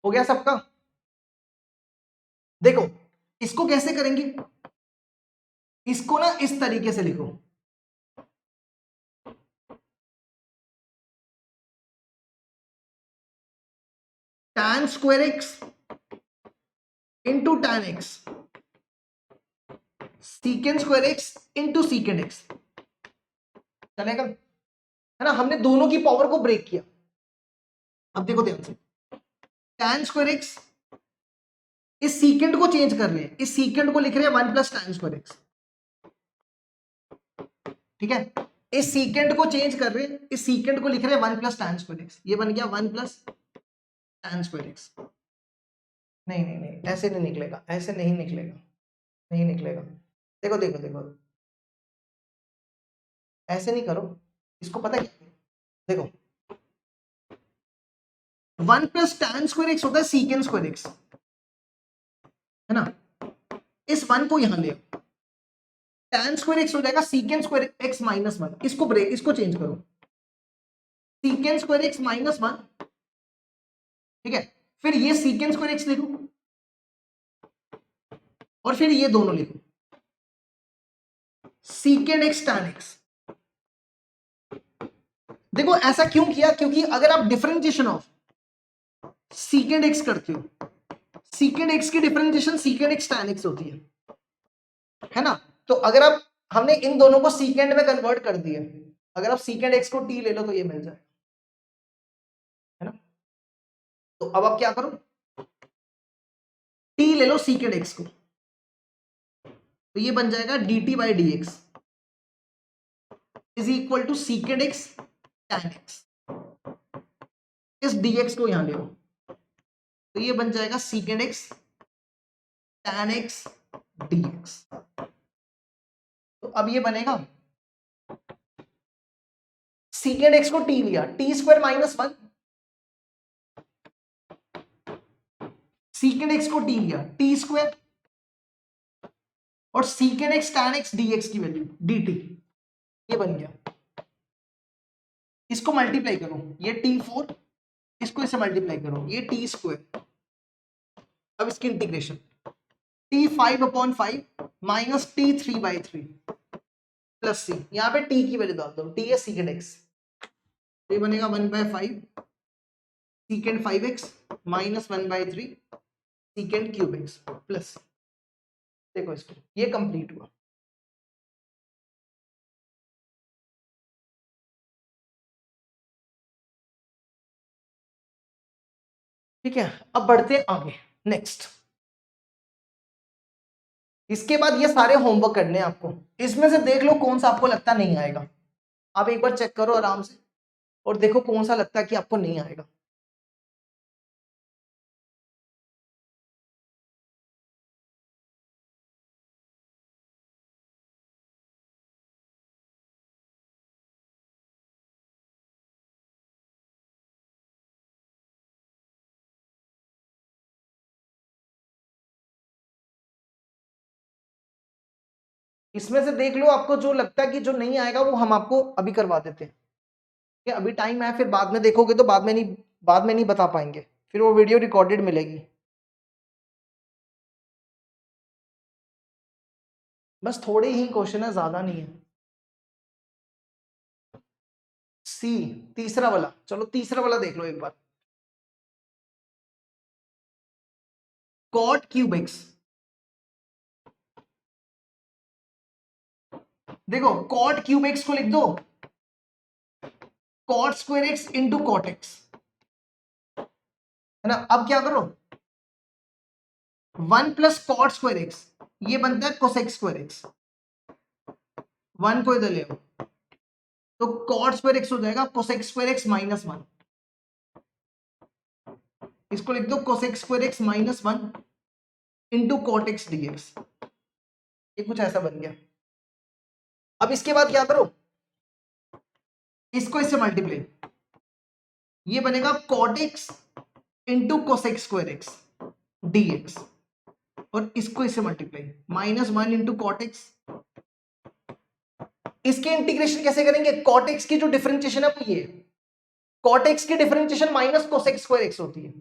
हो गया सबका? देखो इसको कैसे करेंगे, इसको ना इस तरीके से लिखो, tan square x into tan x, secant square x into सीकेंड x, चलेगा? है ना, हमने दोनों की पावर को ब्रेक किया। अब देखो ध्यान से, tan स्क्वायर x, इस सीकेंड को चेंज कर रहे हैं, इस सीकेंड को लिख रहे हैं 1 प्लस tan स्क्वायर x। ठीक है, इस सीकेंड को चेंज कर रहे हैं, इस सीकेंड को लिख रहे हैं 1 प्लस tan स्क्वायर x, ये बन गया 1 प्लस tan स्क्वायर x। नहीं नहीं नहीं, ऐसे नहीं निकलेगा, ऐसे नहीं निकलेगा, नहीं निकलेगा। देखो देखो देखो, ऐसे नहीं करो, इसको पता है क्या, देखो 1 प्लस tan स्क्वायर x होता है सीकेंड स्क्वायर x, है ना, इस 1 को यहां ले, tan स्क्वायर x हो जाएगा सीकेंड स्क्वायर x माइनस 1, इसको ब्रेक, इसको चेंज करो, सीकेंड स्क्वायर x माइनस 1। ठीक है, फिर ये सीकेंड स्क्वायर x लिखो, और फिर ये दोनों लिखो, सीकेंड x tan x। देखो ऐसा क्यों किया, क्योंकि अगर आप डिफरेंशिएशन ऑफ सीकेंड x करते हो, सीकेंड x की डिफरेंशिएशन सीकेंड x tan x होती है ना, तो अगर आप, हमने इन दोनों को सीकेंड में कन्वर्ट कर दिया, अगर आप सीकेंड x को t ले लो तो ये मिल जाए, है ना। तो अब आप क्या करो, t ले लो सीकेंड x को, तो ये बन जाएगा dt by D X is equal to secant X tan X. इस dx को यहां ले आओ, तो ये बन जाएगा सीकेंड एक्स टैन एक्स dx। तो अब ये बनेगा सीकेंड एक्स को t लिया, टी स्क्वायर माइनस 1, सीकेंड एक्स को t लिया टी स्क्वायर, और सीकेंड एक्स टैन एक्स dx की वैल्यू dt, ये बन गया। इसको मल्टीप्लाई करो, ये t4, इसको इससे मल्टीप्लाई करो, ये टी स्क्वायर। अब इसकी integration t5/5 minus t3/3 plus सी, यहाँ पे t की वैल्यू डाल दो, t है सीकेंड एक्स, तो ये बनेगा 1/5 सीकेंड 5x minus 1/3 सीकेंड cube x plus, देखो इसको, ये कंप्लीट हुआ। ठीक है, अब बढ़ते आगे नेक्स्ट। इसके बाद ये सारे होमवर्क करने हैं आपको, इसमें से देख लो कौन सा आपको लगता नहीं आएगा। आप एक बार चेक करो आराम से और देखो कौन सा लगता है कि आपको नहीं आएगा। इसमें से देख लो आपको जो लगता है कि जो नहीं आएगा वो हम आपको अभी करवा देते हैं। कि अभी टाइम है, फिर बाद में देखोगे तो बाद में नहीं बता पाएंगे, फिर वो वीडियो रिकॉर्डेड मिलेगी। बस थोड़े ही क्वेश्चन है, ज्यादा नहीं है। सी तीसरा वाला, चलो तीसरा वाला देख लो एक बार। कॉट क्यूब एक्स, देखो कॉट क्यूब एक्स को लिख दो cot square x into cot X, है ना। अब क्या करो, 1 प्लस कॉट स्क्वायर एक्स, ये बनता है कोसेक स्क्वायर एक्स, 1 को इधर ले आओ, तो कॉट स्क्वायर एक्स हो जाएगा कोसेक स्क्वायर एक्स माइनस 1, इसको लिख दो cosec square x minus 1 into cot X D X, ये कुछ ऐसा बन गया। अब इसके बाद क्या करो, इसको इससे मल्टीप्लाई, ये बनेगा cot X into cosec square X D X, और इसको इससे multiply minus 1 into cot X. इसके इंटीग्रेशन कैसे करेंगे, कॉट एक्स की जो डिफरेंशिएशन है वो ये, कॉट एक्स की differentiation minus cosec square X होती है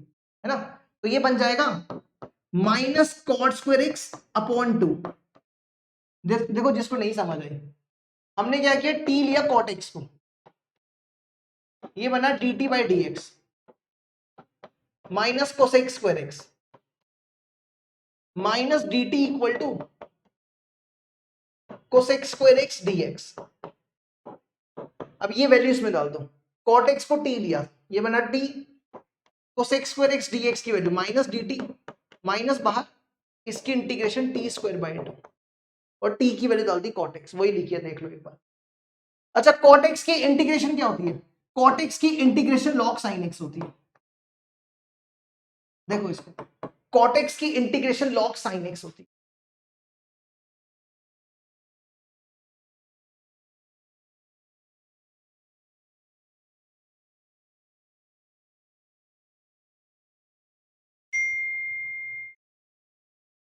ना। तो ये बन जाएगा minus cot square X upon 2। देखो जिसको नहीं समझ आई, हमने क्या किया, टी लिया कॉट एक्स को, ये बना dt by D X minus cosec square x minus dt equal to cosec square X dx। अब ये वैल्यू इसमें डाल दो, कॉट एक्स को t लिया, ये बना t cosec square X dx की वैल्यू माइनस dt, माइनस बाहर, इसकी इंटीग्रेशन t स्क्वायर बाई 2, और t की वैल्यू डाल दी कॉट एक्स, वही लिखिए देख लो एक बार। अच्छा कॉट एक्स की इंटीग्रेशन क्या होती है, कॉट एक्स की इंटीग्रेशन लॉग साइन एक्स होती है, देखो इसको, कॉट एक्स की इंटीग्रेशन लॉग साइन एक्स होती है।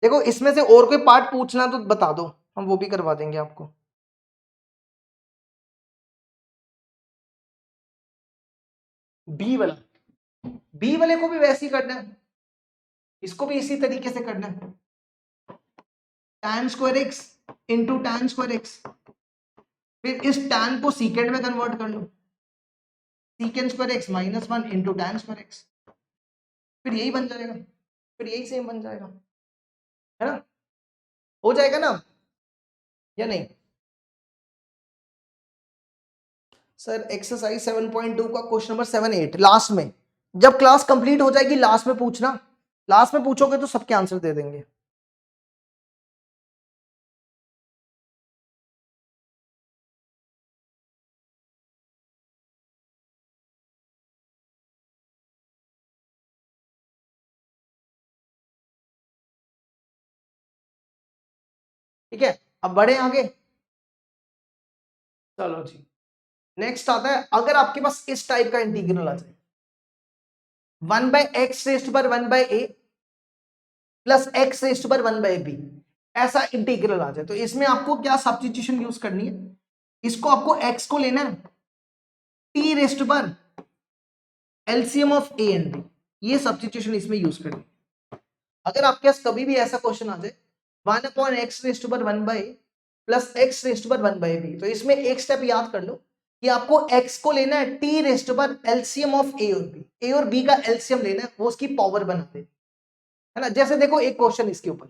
देखो इसमें से और कोई पार्ट पूछना तो बता दो, हम वो भी करवा देंगे आपको। बी वाला, बी वाले को भी वैसे ही करना है, इसको भी इसी तरीके से करना है, tan square x into tan square x, फिर इस tan को सीकेंड में कन्वर्ट कर लो, secant square x minus 1 into tan square x, फिर यही बन जाएगा, फिर यही सेम बन जाएगा, है ना। हो जाएगा ना या नहीं। सर एक्सरसाइज 7.2 का क्वेश्चन नंबर 7, 8 लास्ट में, जब क्लास कंप्लीट हो जाएगी लास्ट में पूछना, लास्ट में पूछोगे तो सबके आंसर दे देंगे। ठीक है, अब बढ़े आगे। चलो जी, नेक्स्ट आता है, अगर आपके पास इस टाइप का इंटीग्रल आ जाए 1/x⁻1/a प्लस x⁻1/b, ऐसा इंटीग्रल आ जाए, तो इसमें आपको क्या सब्स्टिट्यूशन यूज करनी है? इसको आपको x को लेना है t⁻, LCM of a and b, ये सब्स्टिट्यूशन इसमें यूज करनी है। अगर आपके पास कभी भी ऐसा क्वेश्चन आ जाए 1/x⁻1/a प्लस x⁻1/b, तो इसमें एक स्टेप याद कर लो कि आपको x को लेना है t⁻, एलसीएम ऑफ a और b का एलसीएम लेना है, वो उसकी पावर बना दे, है ना। जैसे देखो एक क्वेश्चन इसके ऊपर,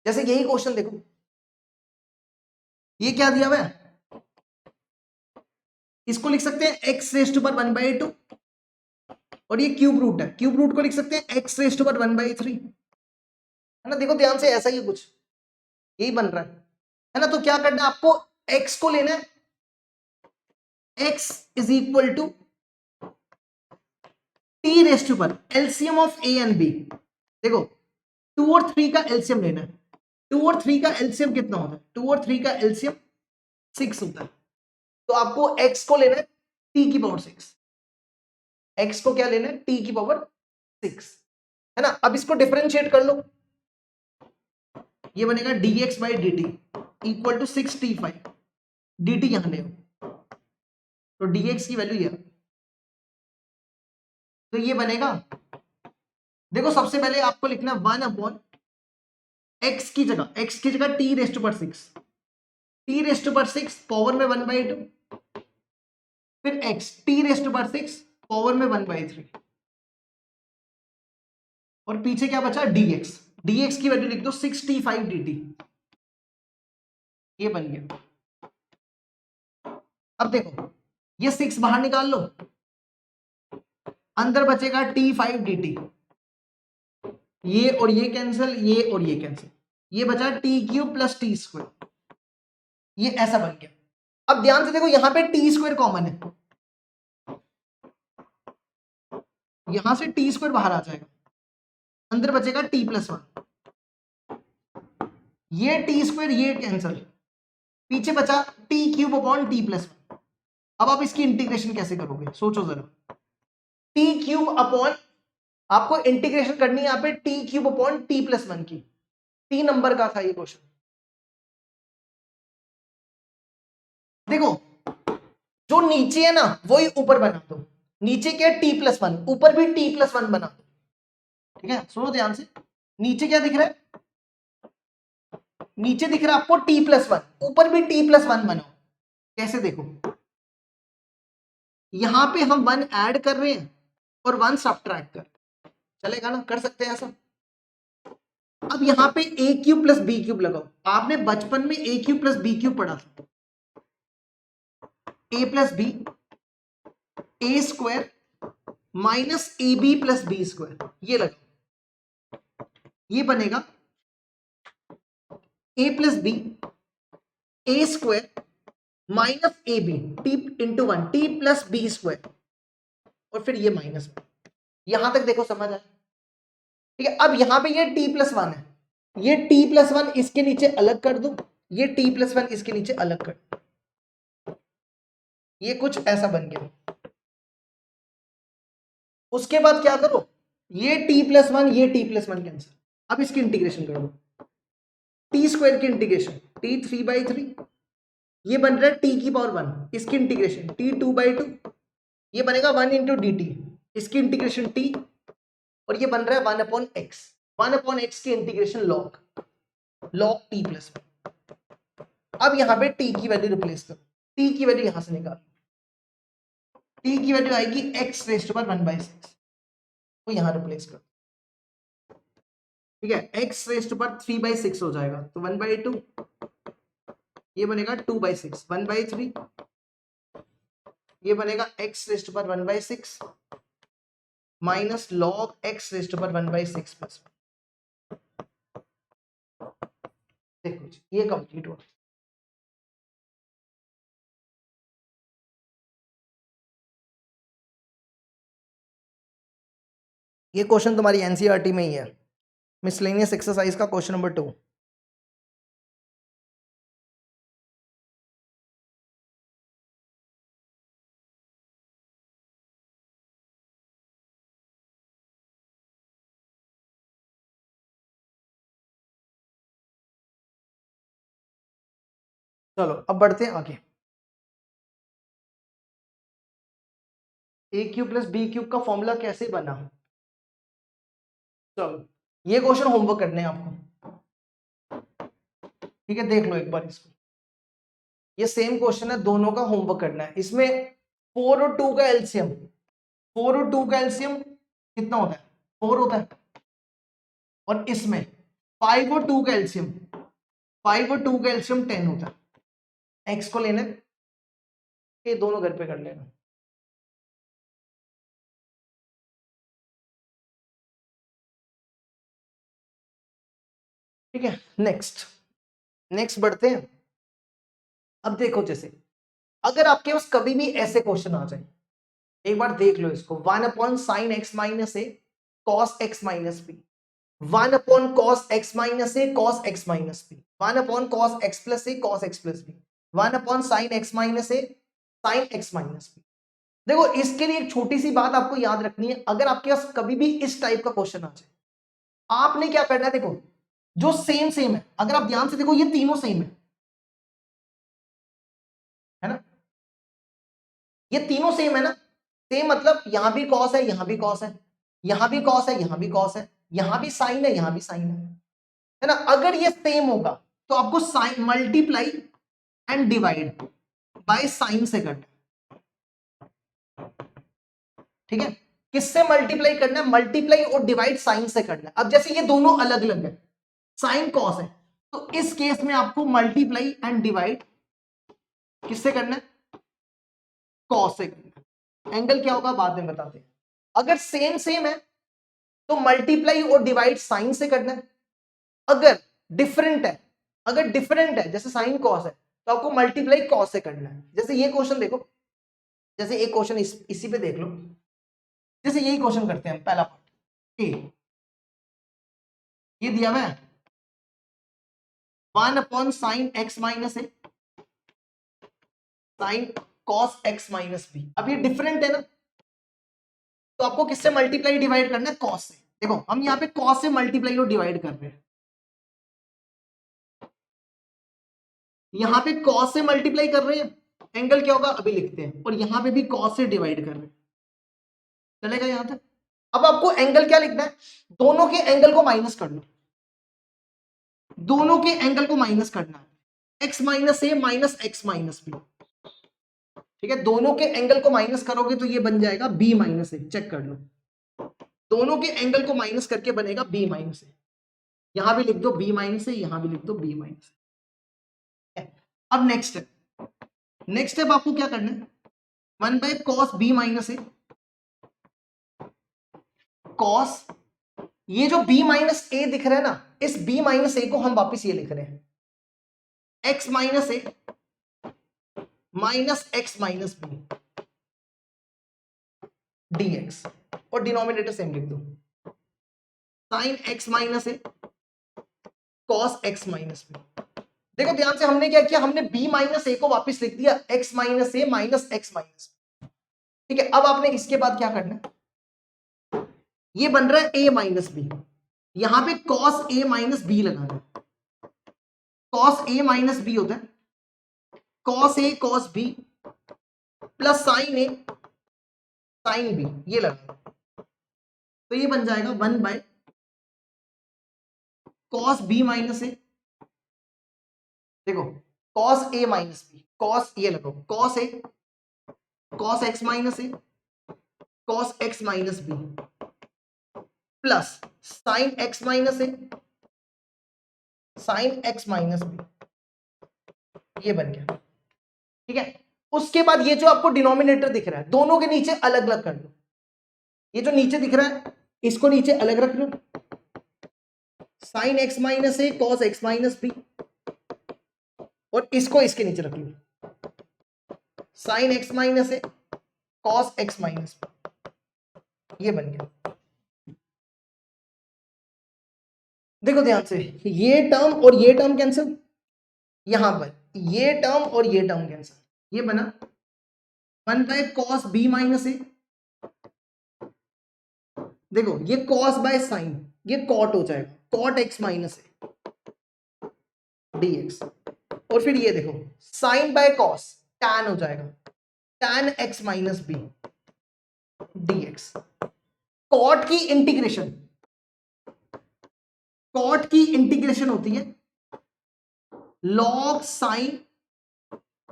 जैसे यही क्वेश्चन देखो, ये क्या दिया हुआ है, इसको लिख सकते हैं x⁻1/2 और ये क्यूब रूट है, क्यूब रूट को लिख सकते हैं x⁻1/3, है ना। देखो ध्यान से, ऐसा ही कुछ यही बन रहा है ना। तो क्या करना है आपको, x को लेना है, x is equal to t⁻, LCM of a and b। देखो 2 और 3 का एलसीएम लेना है, 2 और 3 का एलसीएम कितना होता है, 2 और 3 का एलसीएम 6 होता है, तो आपको x को लेना है t⁻6, x को क्या लेना है, t⁻6, है ना। अब इसको डिफरेंशिएट कर लो, ये बनेगा dx/dt equal to 6t5, dt यहां ले, तो dx की वैल्यू ये, तो ये बनेगा, देखो सबसे पहले आपको लिखना 1/x की जगह, x की जगह t⁻6, t⁻6 पावर में 1/2, फिर x t⁻6 पावर में 1/3, और पीछे क्या बचा, dx, dx की वैल्यू लिख दो 6t5 dt, ये बन गया। अब देखो ये 6 बाहर निकाल लो, अंदर बचेगा t5 dt, ये और ये कैंसिल, ये और ये कैंसिल, ये बचा t³ प्लस t², ये ऐसा बन गया। अब ध्यान से देखो यहां पे t² कॉमन है, यहां से t² बाहर आ जाएगा, अंदर बचेगा t+1, ये t², ये कैंसिल, पीछे बचा t³/t+1। अब आप इसकी इंटीग्रेशन कैसे करोगे, सोचो जरा, t³ आपको इंटीग्रेशन करनी है यहाँ पे t³/t+1 की, t नंबर का था ये क्वेश्चन। देखो जो नीचे है ना वही ऊपर बना दो, नीचे क्या है t+1, ऊपर भी t+1 बना दो, ठीक है। सुनो ध्यान से, नीचे क्या दिख रहा है, नीचे दिख रहा है आपको t+1, ऊपर भी t+1 बनाओ। कैसे, देखो यहां पे हम 1 ऐड कर रहे हैं और 1 सब्ट्रैक्ट कर, चलेगा ना, कर सकते हैं ऐसा। अब यहां पे a³ प्लस b³ लगाओ, आपने बचपन में a³ प्लस b³ पढ़ा था, a plus B a square minus ab प्लस b स्क्वायर, ये लगाओ, ये बनेगा a plus B a square minus A B T into 1 T plus B square, और फिर ये माइनस, यहां तक देखो समझ आया, ठीक है। अब यहां पे ये t+1 है, ये t+1 इसके नीचे अलग कर दो, ये t+1 इसके नीचे अलग कर दो, ये कुछ ऐसा बन गया। उसके बाद क्या करो, ये t+1 ये t+1 कैंसिल, अब इसकी इंटीग्रेशन कर दो, t² की इंटीग्रेशन t3/3, ये बन रहा है t⁻1, इसकी इंटीग्रेशन t2/2, ये बनेगा 1 इंटू dt, इसकी इंटीग्रेशन t, और ये बन रहा है 1/x, 1/x की इंटीग्रेशन log t+1। अब यहां पे t की वैल्यू रिप्लेस करो, t की वैल्यू यहां से निकालो, t की वैल्यू आएगी x⁻1/6, तो यहां रिप्लेस करो, ठीक है। x⁻3/6 हो जाएगा, तो 1/2, ये बनेगा 2/6, 1/3, ये बनेगा x⁻1/6 minus log x⁻1/6 plus, देखो ये कंप्लीट हुआ। ये क्वेश्चन तुम्हारी एनसीईआरटी में ही है, मिसलेनियस एक्सरसाइज का क्वेश्चन नंबर 2। चलो अब बढ़ते हैं आगे। ए क्यूब प्लस बी क्यूब का फॉर्मूला कैसे बना? चलो ये क्वेश्चन होमवर्क करने हैं आपको, ठीक है, देख लो एक बार इसको। ये सेम क्वेश्चन है, दोनों का होमवर्क करना है। इसमें 4 और 2 का एलसीएम, 4 और 2 का एलसीएम कितना होता है? 4 होता है। और इसमें 5 और 2 का एलसीएम, 5 और 2 का एलसीएम 10 होता है। एक्स को लेना है, ये दोनों घर पे कर लेना। ठीक है, नेक्स्ट नेक्स्ट बढ़ते हैं। अब देखो, जैसे अगर आपके पास कभी भी ऐसे क्वेश्चन आ जाए, एक बार देख लो इसको। 1/sin x - a cos x - b, 1/cos x - a cos x - b, 1/cos x + a cos x + b, 1/sin x - a sin x - b। देखो इसके लिए एक छोटी सी बात आपको याद रखनी है। अगर आपके पास कभी भी इस टाइप का क्वेश्चन आ जाए, आपने क्या करना है, देखो जो सेम सेम है, अगर आप ध्यान से देखो ये तीनों सेम है ना, ये तीनों सेम है ना। सेम मतलब यहां भी कॉस है, यहां भी कॉस है, यहां भी कॉस है, यहां भी कॉस है, यहां भी साइन है, यहां भी साइन है ना। अगर ये सेम होगा तो आपको sine multiply and divide by sine से करना है। ठीक है, किससे मल्टीप्लाई करना है? मल्टीप्लाई और डिवाइड साइन से करना है। अब जैसे ये दोनों अलग अलग है, साइन कॉस है, तो इस केस में आपको मल्टीप्लाई एंड डिवाइड किससे करना है? कॉस से करना है। एंगल क्या होगा बाद में बताते हैं। अगर सेम सेम है तो मल्टीप्लाई और डिवाइड साइन से करना है। अगर डिफरेंट है, अगर डिफरेंट है जैसे साइन कॉस है, तो आपको मल्टीप्लाई कॉस से करना है। जैसे ये क्वेश्चन देखो, जैसे एक क्वेश्चन इसी पे देख लो। जैसे यही क्वेश्चन करते हैं, पहला पार्ट ए, ये दिया हुआ है 1/sin x - a sin cos x - b। अब ये डिफरेंट है ना, तो आपको किससे मल्टीप्लाई डिवाइड करना है? कॉस से। देखो हम यहाँ पे कॉस से मल्टीप्लाई और डिवाइड कर रहे हैं, यहाँ पे कॉस से मल्टीप्लाई कर रहे हैं, एंगल क्या होगा अभी लिखते हैं, और यहाँ पे भी कॉस से डिवाइड कर रहे हैं। चलेगा यहां तक? अब आपको एंगल क्या लिखना है? दोनों के एंगल को माइनस कर लो, दोनों के एंगल को माइनस करना है। x - a minus x - b, ठीक है, दोनों के एंगल को माइनस करोगे तो ये बन जाएगा b - a। चेक कर लो, दोनों के एंगल को माइनस करके बनेगा b - a। यहां भी लिख दो b - a, यहां भी लिख दो b - a। अब नेक्स्ट स्टेप आपको क्या करना है? 1/cos b - a cos, ये जो b - a दिख रहा है ना, इस b - a को हम वापस ये लिख रहे हैं x - a minus x - b dx, और डिनोमिनेटर सेम लिख दो, sin x - a cos x - b। देखो ध्यान से, हमने क्या किया? हमने b - a को वापस लिख दिया x - a minus x - b। ठीक है, अब आपने इसके बाद क्या करना है? ये बन रहा है a माइनस b, यहां पे cos a माइनस b लगाना है। cos a माइनस b होता है cos a cos b plus sin a sin b, ये लगाना, तो ये बन जाएगा 1/cos b माइनस a। देखो cos a minus b, cos, ये लगो cos a cos x minus a cos x minus b plus sin x minus a sin x minus b, ये बन गया। ठीक है, उसके बाद ये जो आपको डिनोमिनेटर दिख रहा है, दोनों के नीचे अलग अलग कर लो। ये जो नीचे दिख रहा है इसको नीचे अलग रख लो, sin x minus a cos x minus b, और इसको इसके नीचे रख लो, sin x minus a cos x minus b, ये बन गया। देखो ध्यान से, ये टर्म और ये टर्म कैंसिल, यहां पर ये टर्म और ये टर्म कैंसिल, ये बना 1/cos b माइनस a। देखो ये cos बाय sin, ये cot हो जाएगा cot x minus a dx। और फिर ये देखो साइन बाय कॉस tan हो जाएगा tan x minus B dx। Cot की इंटीग्रेशन होती है log sine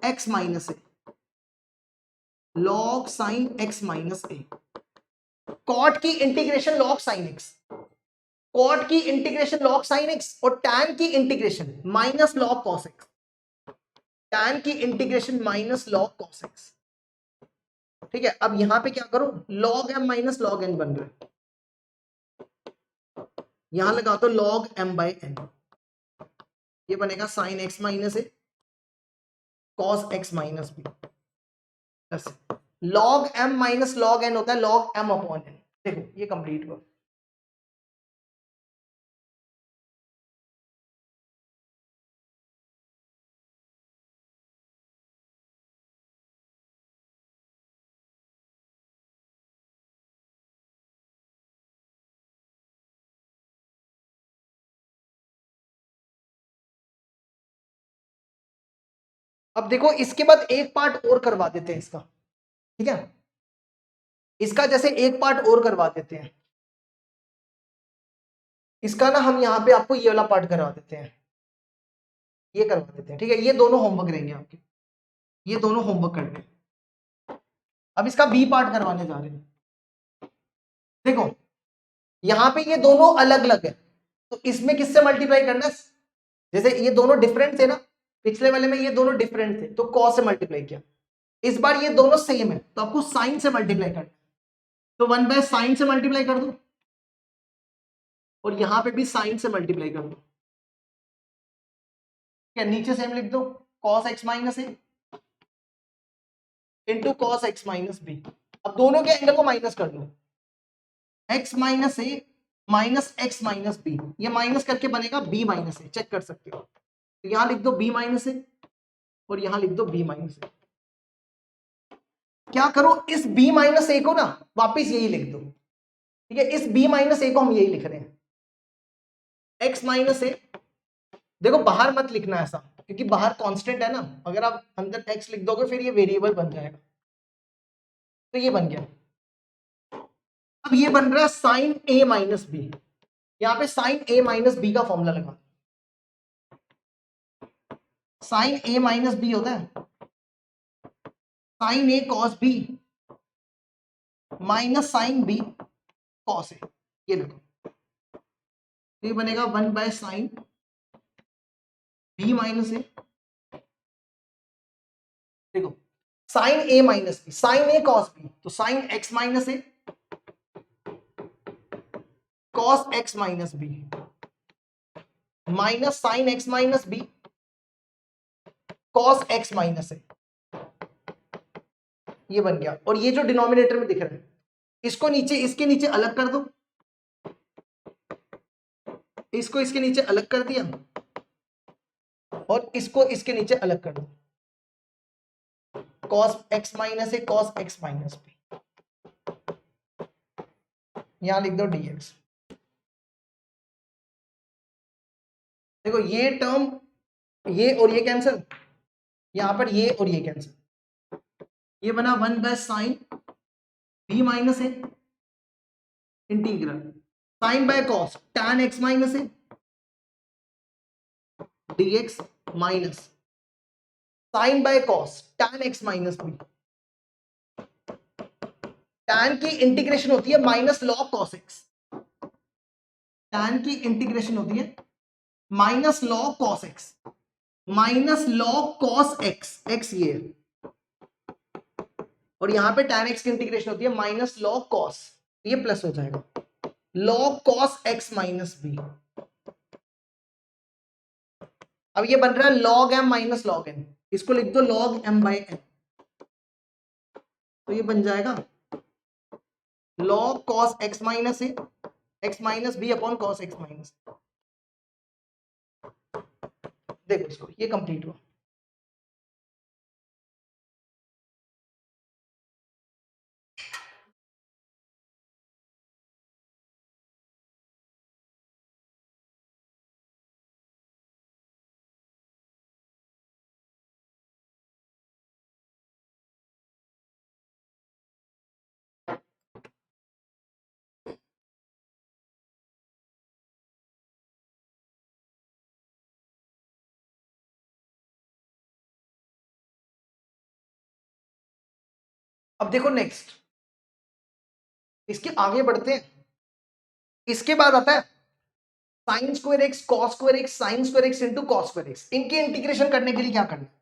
x minus A, log sine x minus A. Cot की integration log sine x, cot की इंटीग्रेशन log साइन x और tan की integration minus log cos x, tan की integration minus log cos x। ठीक है, अब यहां पे क्या करो log m minus log n बन रहा है, यहां लगा दो log m बाय n, ये बनेगा sine x minus A cos x minus B plus log m minus log n होता है log m अपॉन n। देखो ये कंप्लीट हुआ। अब देखो इसके बाद एक पार्ट और करवा देते हैं इसका, ठीक है, इसका जैसे एक पार्ट और करवा देते हैं, इसका ना हम यहाँ पे आपको ये वाला पार्ट करवा देते हैं, ये करवा देते हैं, ठीक है, ये दोनों होमवर्क रहेंगे आपके, ये दोनों होमवर्क कर लें। अब इसका बी पार्ट करवाने जा रहे हैं। देखो यहाँ पे ये दोनों अलग अलग है, तो इसमें किससे मल्टीप्लाई करना है, जैसे ये दोनों डिफरेंट थे ना, पिछले वाले में ये दोनों डिफरेंट थे तो कॉस से मल्टीप्लाई किया, इस बार ये दोनों सेम है तो आपको साइन से मल्टीप्लाई करना है, तो 1 बाय साइन से मल्टीप्लाई कर दो और यहां पे भी साइन से मल्टीप्लाई कर दो, क्या नीचे सेम लिख दो cos x minus A into cos x minus B. अब दोनों के एंगल को माइनस कर दो, x minus A minus x minus B, ये माइनस करके बनेगा b माइनस ए, चेक कर सकते हो, तो यहां लिख दो b माइनस ए और यहां लिख दो b माइनस ए। क्या करो इस b माइनस ए को ना वापिस यही लिख दो, ठीक है, इस b माइनस ए को हम यही लिख रहे हैं x माइनस ए। देखो बाहर मत लिखना ऐसा क्योंकि बाहर कांस्टेंट है ना, अगर आप अंदर x लिख दोगे फिर ये वेरिएबल बन जाएगा, तो ये बन गया। अब ये बन रहा है साइन a माइनस बी, यहाँ पे साइन a माइनस बी का फॉर्मूला लगा, साइन a माइनस बी होता है sine a cos B minus sine b cos A, ये देखो तो ये बनेगा 1 by sine b minus A. देखो sine a minus B, sine a cos B, तो sine x minus A cos x minus B minus sine x minus B cos x minus A, ये बन गया। और ये जो डिनोमिनेटर में दिख रहा है इसको नीचे इसके नीचे अलग कर दो, इसको इसके नीचे अलग कर दिया और इसको इसके नीचे अलग कर दो, cos x minus A cos x minus B, यहां लिख दो dx। देखो ये टर्म ये और ये कैंसिल, यहां पर ये और ये कैंसिल, ये बना 1 by sine b minus A integral sine by cos tan x minus A dx minus sine by cos tan x minus B, tan की इंटीग्रेशन होती है minus log cos x, tan की इंटीग्रेशन होती है minus log cos x minus log cos x, x ये और यहां पे tan x की इंटीग्रेशन होती है माइनस लॉग cos, ये प्लस हो जाएगा log cos x minus B. अब ये बन रहा है log m minus log n, इसको लिख दो log m बाय n, तो ये बन जाएगा log cos x minus A x minus B upon cos x minus. देखो इसको, ये कंप्लीट हुआ। अब देखो नेक्स्ट, इसके आगे बढ़ते हैं। इसके बाद आता है sign square x cos square x sign square x into cos square x. इनके इंटीग्रेशन करने के लिए क्या करना है,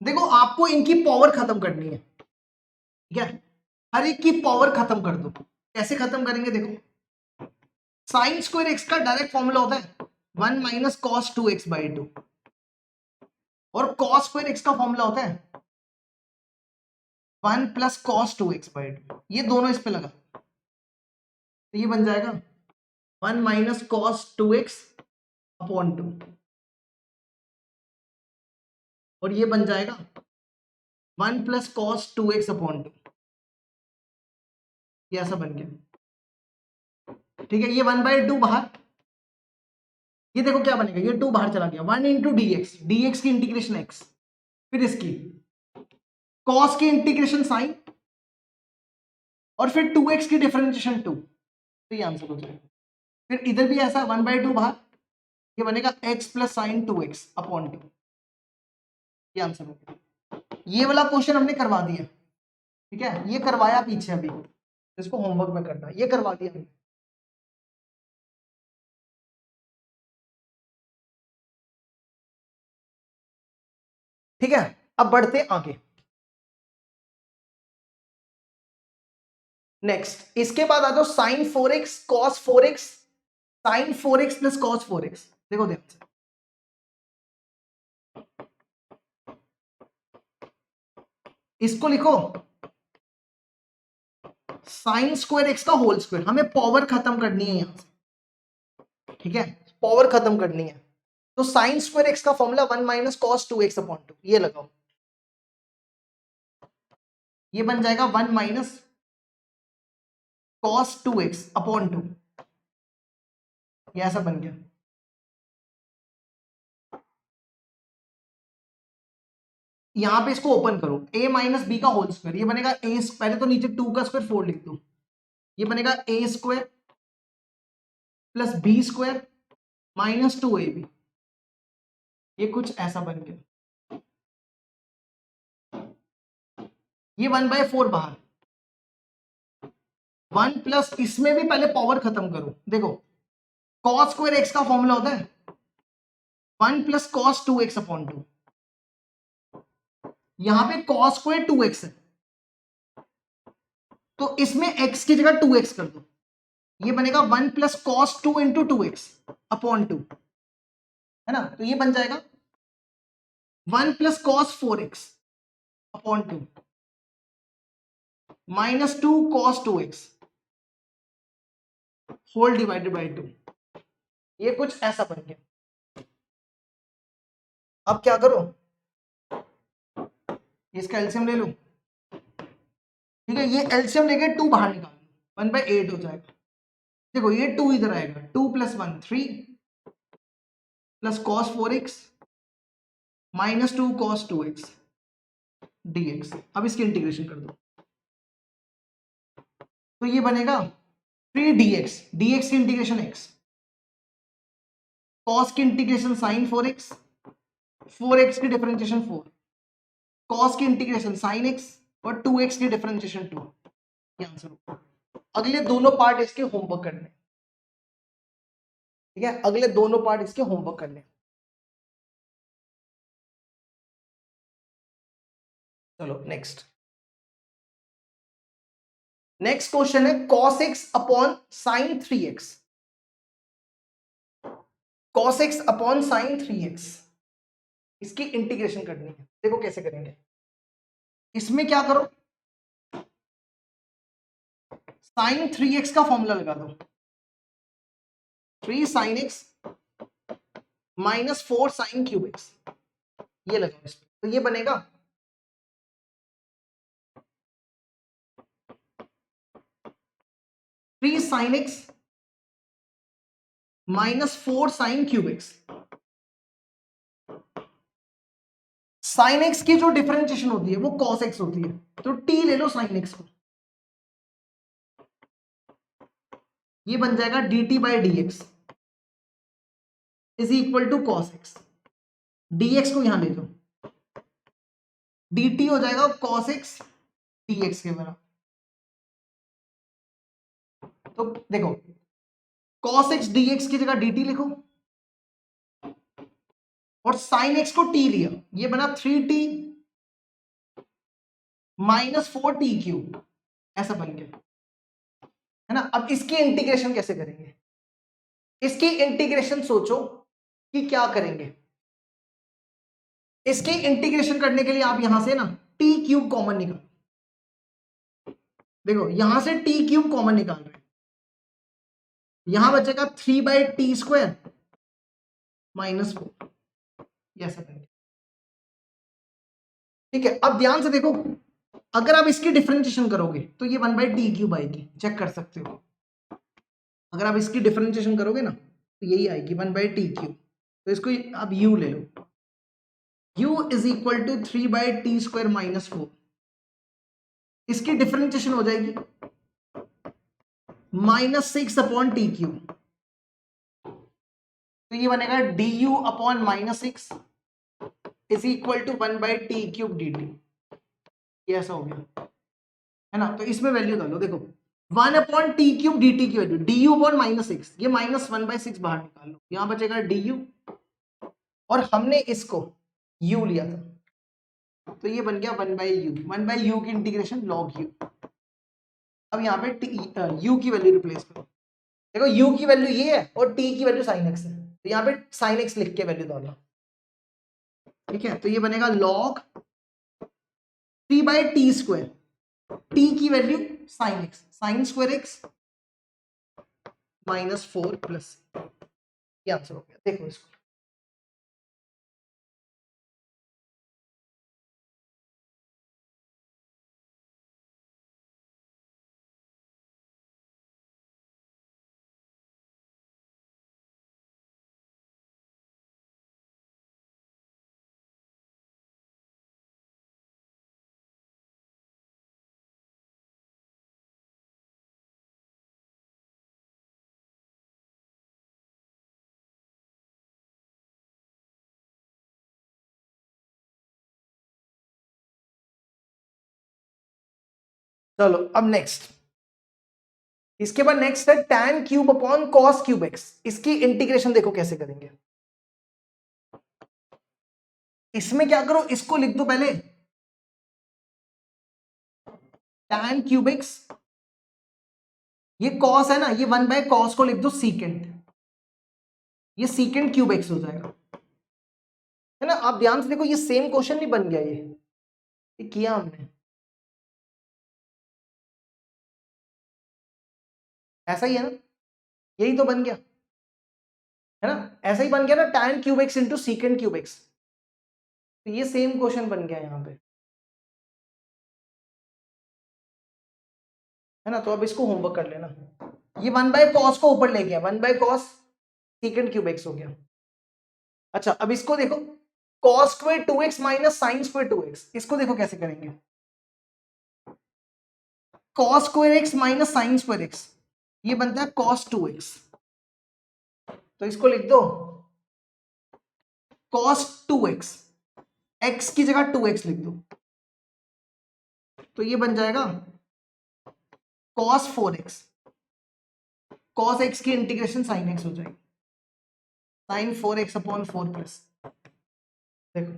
देखो आपको इनकी पावर खत्म करनी है, ठीक है, हर एक की पावर खत्म कर दो। कैसे खत्म करेंगे, देखो साइन स्क्वायर एक्स का डायरेक्ट फॉर्मूला होता है 1 माइनस कॉस 2x/2 और कॉस स्क्वायर एक्स का फॉर्मूला होता है 1 प्लस कॉस 2x/2। ये दोनों इस पे लगा तो ये बन जाएगा 1 माइनस कॉस 2x/2 और ये बन जाएगा 1 प्लस कॉस 2x/2। ये ऐसा बन गया, ठीक है। ये 1/2 बाहर, ये देखो क्या बनेगा, ये 2 बाहर चला गया, 1 इंटू dx की इंटीग्रेशन x, फिर इसकी कॉस की इंटीग्रेशन साइन और फिर 2x की डिफरेंशिएशन 2, तो ये आंसर हो जाएगा। फिर इधर भी ऐसा 1/2 बाहर, ये बनेगा x प्लस साइन 2x/2, ये आंसर हो गया। ये वाला क्वेश्चन हमने करवा दिया, ठीक है, ये करवाया पीछे अभी, इसको होमवर्क में करना, ये करवा दिया हमने। ठीक है, अब बढ़ते आगे। नेक्स्ट इसके बाद आ जाओ sine 4x cos 4x sine 4x plus cos 4x। देखो देखो इसको लिखो साइन स्क्वायर एक्स का होल स्क्वायर, हमें पावर खत्म करनी है यहां से, ठीक है, पावर खत्म करनी है। तो साइन स्क्वायर एक्स का फॉर्मूला 1 माइनस कॉस 2x/2, ये लगाओ, ये बन जाएगा 1 माइनस कॉस 2x/2, ये ऐसा बन गया। यहां पे इसको ओपन करो, a माइनस बी का होल स्क्वायर, ये बनेगा a, पहले तो नीचे 2 का स्क्वायर 4 लिख दो, ये बनेगा a square plus B square minus 2ab, ये कुछ ऐसा बन गया। ये 1/4 बाहर, 1 प्लस इसमें भी पहले पावर खत्म करो। देखो कॉस स्क्वायर एक्स का फॉर्मूला होता है 1 प्लस कॉस 2x/2, यहां पे कॉस स्क्वायर 2x है तो इसमें x की जगह 2x कर दो, ये बनेगा 1 प्लस कॉस 2 इंटू 2x/2, है ना, तो ये बन जाएगा 1 plus cos 4x/2 minus 2 cos 2x whole divided by 2, ये कुछ ऐसा बन गया। अब क्या करो, इसका एलसीएम ले लो, ठीक है, ये एलसीएम लेके 2 बाहर निकाल लो, 1/8 हो जाएगा। देखो ये 2 इधर आएगा, 2 + 1 3 plus cos 4x minus 2 cos 2x dx। अब इसकी इंटीग्रेशन कर दो, तो ये बनेगा 3dx, dx की इंटीग्रेशन x, कॉस की इंटीग्रेशन साइन 4x, 4x की डिफरेंशिएशन 4, कॉस की इंटीग्रेशन साइन x और 2x की डिफरेंशिएशन 2, ये आंसर होगा। अगले दोनों पार्ट इसके होमवर्क करने, ठीक है, अगले दोनों पार्ट इसके होमवर्क करने। चलो नेक्स्ट, नेक्स्ट क्वेश्चन है cos x upon sine 3x, cos x upon sine 3x, इसकी इंटीग्रेशन करनी है। देखो कैसे करेंगे, इसमें क्या करो, साइन 3x का फॉर्मूला लगा दो, 3 sin x minus 4 sin cube x, ये लगाओ इसमें, तो ये बनेगा 3 sin x minus 4 sin cube x। Sign X की जो डिफरेंशिएशन होती है वो cos x होती है, तो t ले लो साइन एक्स को, ये बन जाएगा dt/dx is equal to cos x, dx को यहां ले लो, dt हो जाएगा cos x dx के बराबर। तो देखो cos x dx की जगह dt लिखो और sin x को t लिया, ये बना 3t माइनस 4t³ ऐसा बन गया, है ना। अब इसकी इंटीग्रेशन कैसे करेंगे? इसकी इंटीग्रेशन सोचो कि क्या करेंगे। इसकी इंटीग्रेशन करने के लिए आप यहां से ना t³ कॉमन निकाल, देखो यहां से t³ कॉमन निकाल रहे हैं, यहां बचेगा 3/t² माइनस 4, ऐसा करेंगे। ठीक है, अब ध्यान से देखो, अगर आप इसकी डिफरेंशिएशन करोगे तो ये 1/t³ आएगी, चेक कर सकते हो। अगर आप इसकी डिफरेंशिएशन करोगे ना तो यही आएगी 1/t³। तो इसको आप u ले लो, u is equal to 3/t² minus 4। इसकी डिफरेंशिएशन हो जाएगी -6/t³। तो ये बनेगा du upon -6 is equal to 1/t³ dt। ये ऐसा हो गया, है ना। तो इसमें वैल्यू डालो, देखो 1/t³ dt की वैल्यू du अपॉन -6, ये -1/6 बाहर निकाल लो, यहां बचेगा du और हमने इसको u लिया था तो ये बन गया 1/u। 1/u की इंटीग्रेशन log u। अब यहाँ पे u की वैल्यू रिप्लेस करो, देखो u की वैल्यू ये है और t की वैल्यू sin x है, तो यहाँ पे sin x लिख के वैल्यू डालना। ठीक है, तो ये बनेगा log 3/t², t की value sin x, sin² x -4 plus, ये आंसर हो गया। देखो इसको, चलो अब नेक्स्ट, इसके बाद नेक्स्ट है tan³ अपॉन cos³ x। इसकी इंटीग्रेशन देखो कैसे करेंगे। इसमें क्या करो, इसको लिख दो पहले tan³ x, ये cos है ना, ये 1/cos को लिख दो सीकेंट, ये secant³ x हो जाएगा, है ना। आप ध्यान से देखो, ये सेम क्वेश्चन नहीं बन गया, ये किया हमने, ऐसा ही है ना, यही तो बन गया, है ना, ऐसा ही बन गया ना, tan³ x into secant³ x। तो ये सेम क्वेश्चन बन गया यहाँ पे, है ना। तो अब इसको होमवर्क कर लेना, ये 1/cos को ऊपर ले गया, 1/cos secant³ x हो गया। अच्छा अब इसको देखो, cos² 2x minus sin² 2x, इसको देखो कैसे करेंगे। cos² x minus sin² x, ये बनता है cos 2x, तो इसको लिख दो cos 2x, x की जगह 2x लिख दो, तो ये बन जाएगा cos 4x, cos x की इंटीग्रेशन sin x हो जाएगी, sin 4x अपॉन 4 प्लस, देखो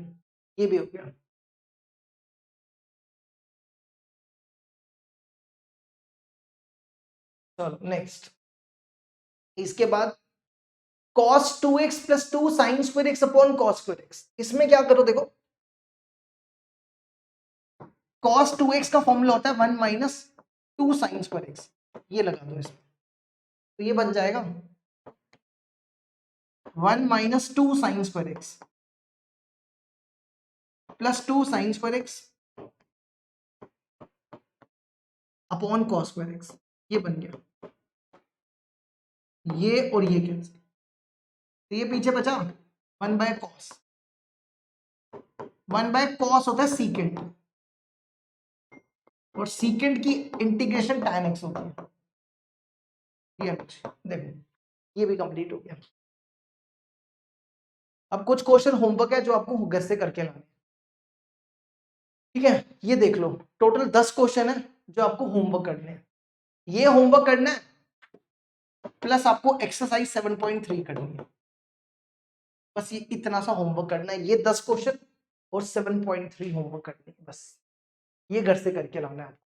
ये भी हो गया। चलो नेक्स्ट, इसके बाद cos 2x plus 2 sin² x upon cos² x। इसमें क्या करो, देखो cos 2x का फॉर्मूला होता है 1 माइनस 2 sin² x, ये लगा दो इसमें, तो ये बन जाएगा 1 minus 2 sin² x plus 2 sin² x upon cos² x, ये बन गया, ये और ये कैंसिल, तो ये पीछे बचा 1/cos, 1/cos होता है सीकेंट, और सीकेंट की इंटीग्रेशन tan x होती है, ये देखो ये भी कंप्लीट हो गया। अब कुछ क्वेश्चन होमवर्क है जो आपको घर से करके लाने, ठीक है, ये देख लो टोटल 10 क्वेश्चन है जो आपको होमवर्क करने हैं। ये होमवर्क करना है प्लस आपको एक्सरसाइज 7.3 करनी है। बस ये इतना सा होमवर्क करना है, ये 10 क्वेश्चन और 7.3 होमवर्क करनी है, बस ये घर से करके लाना है।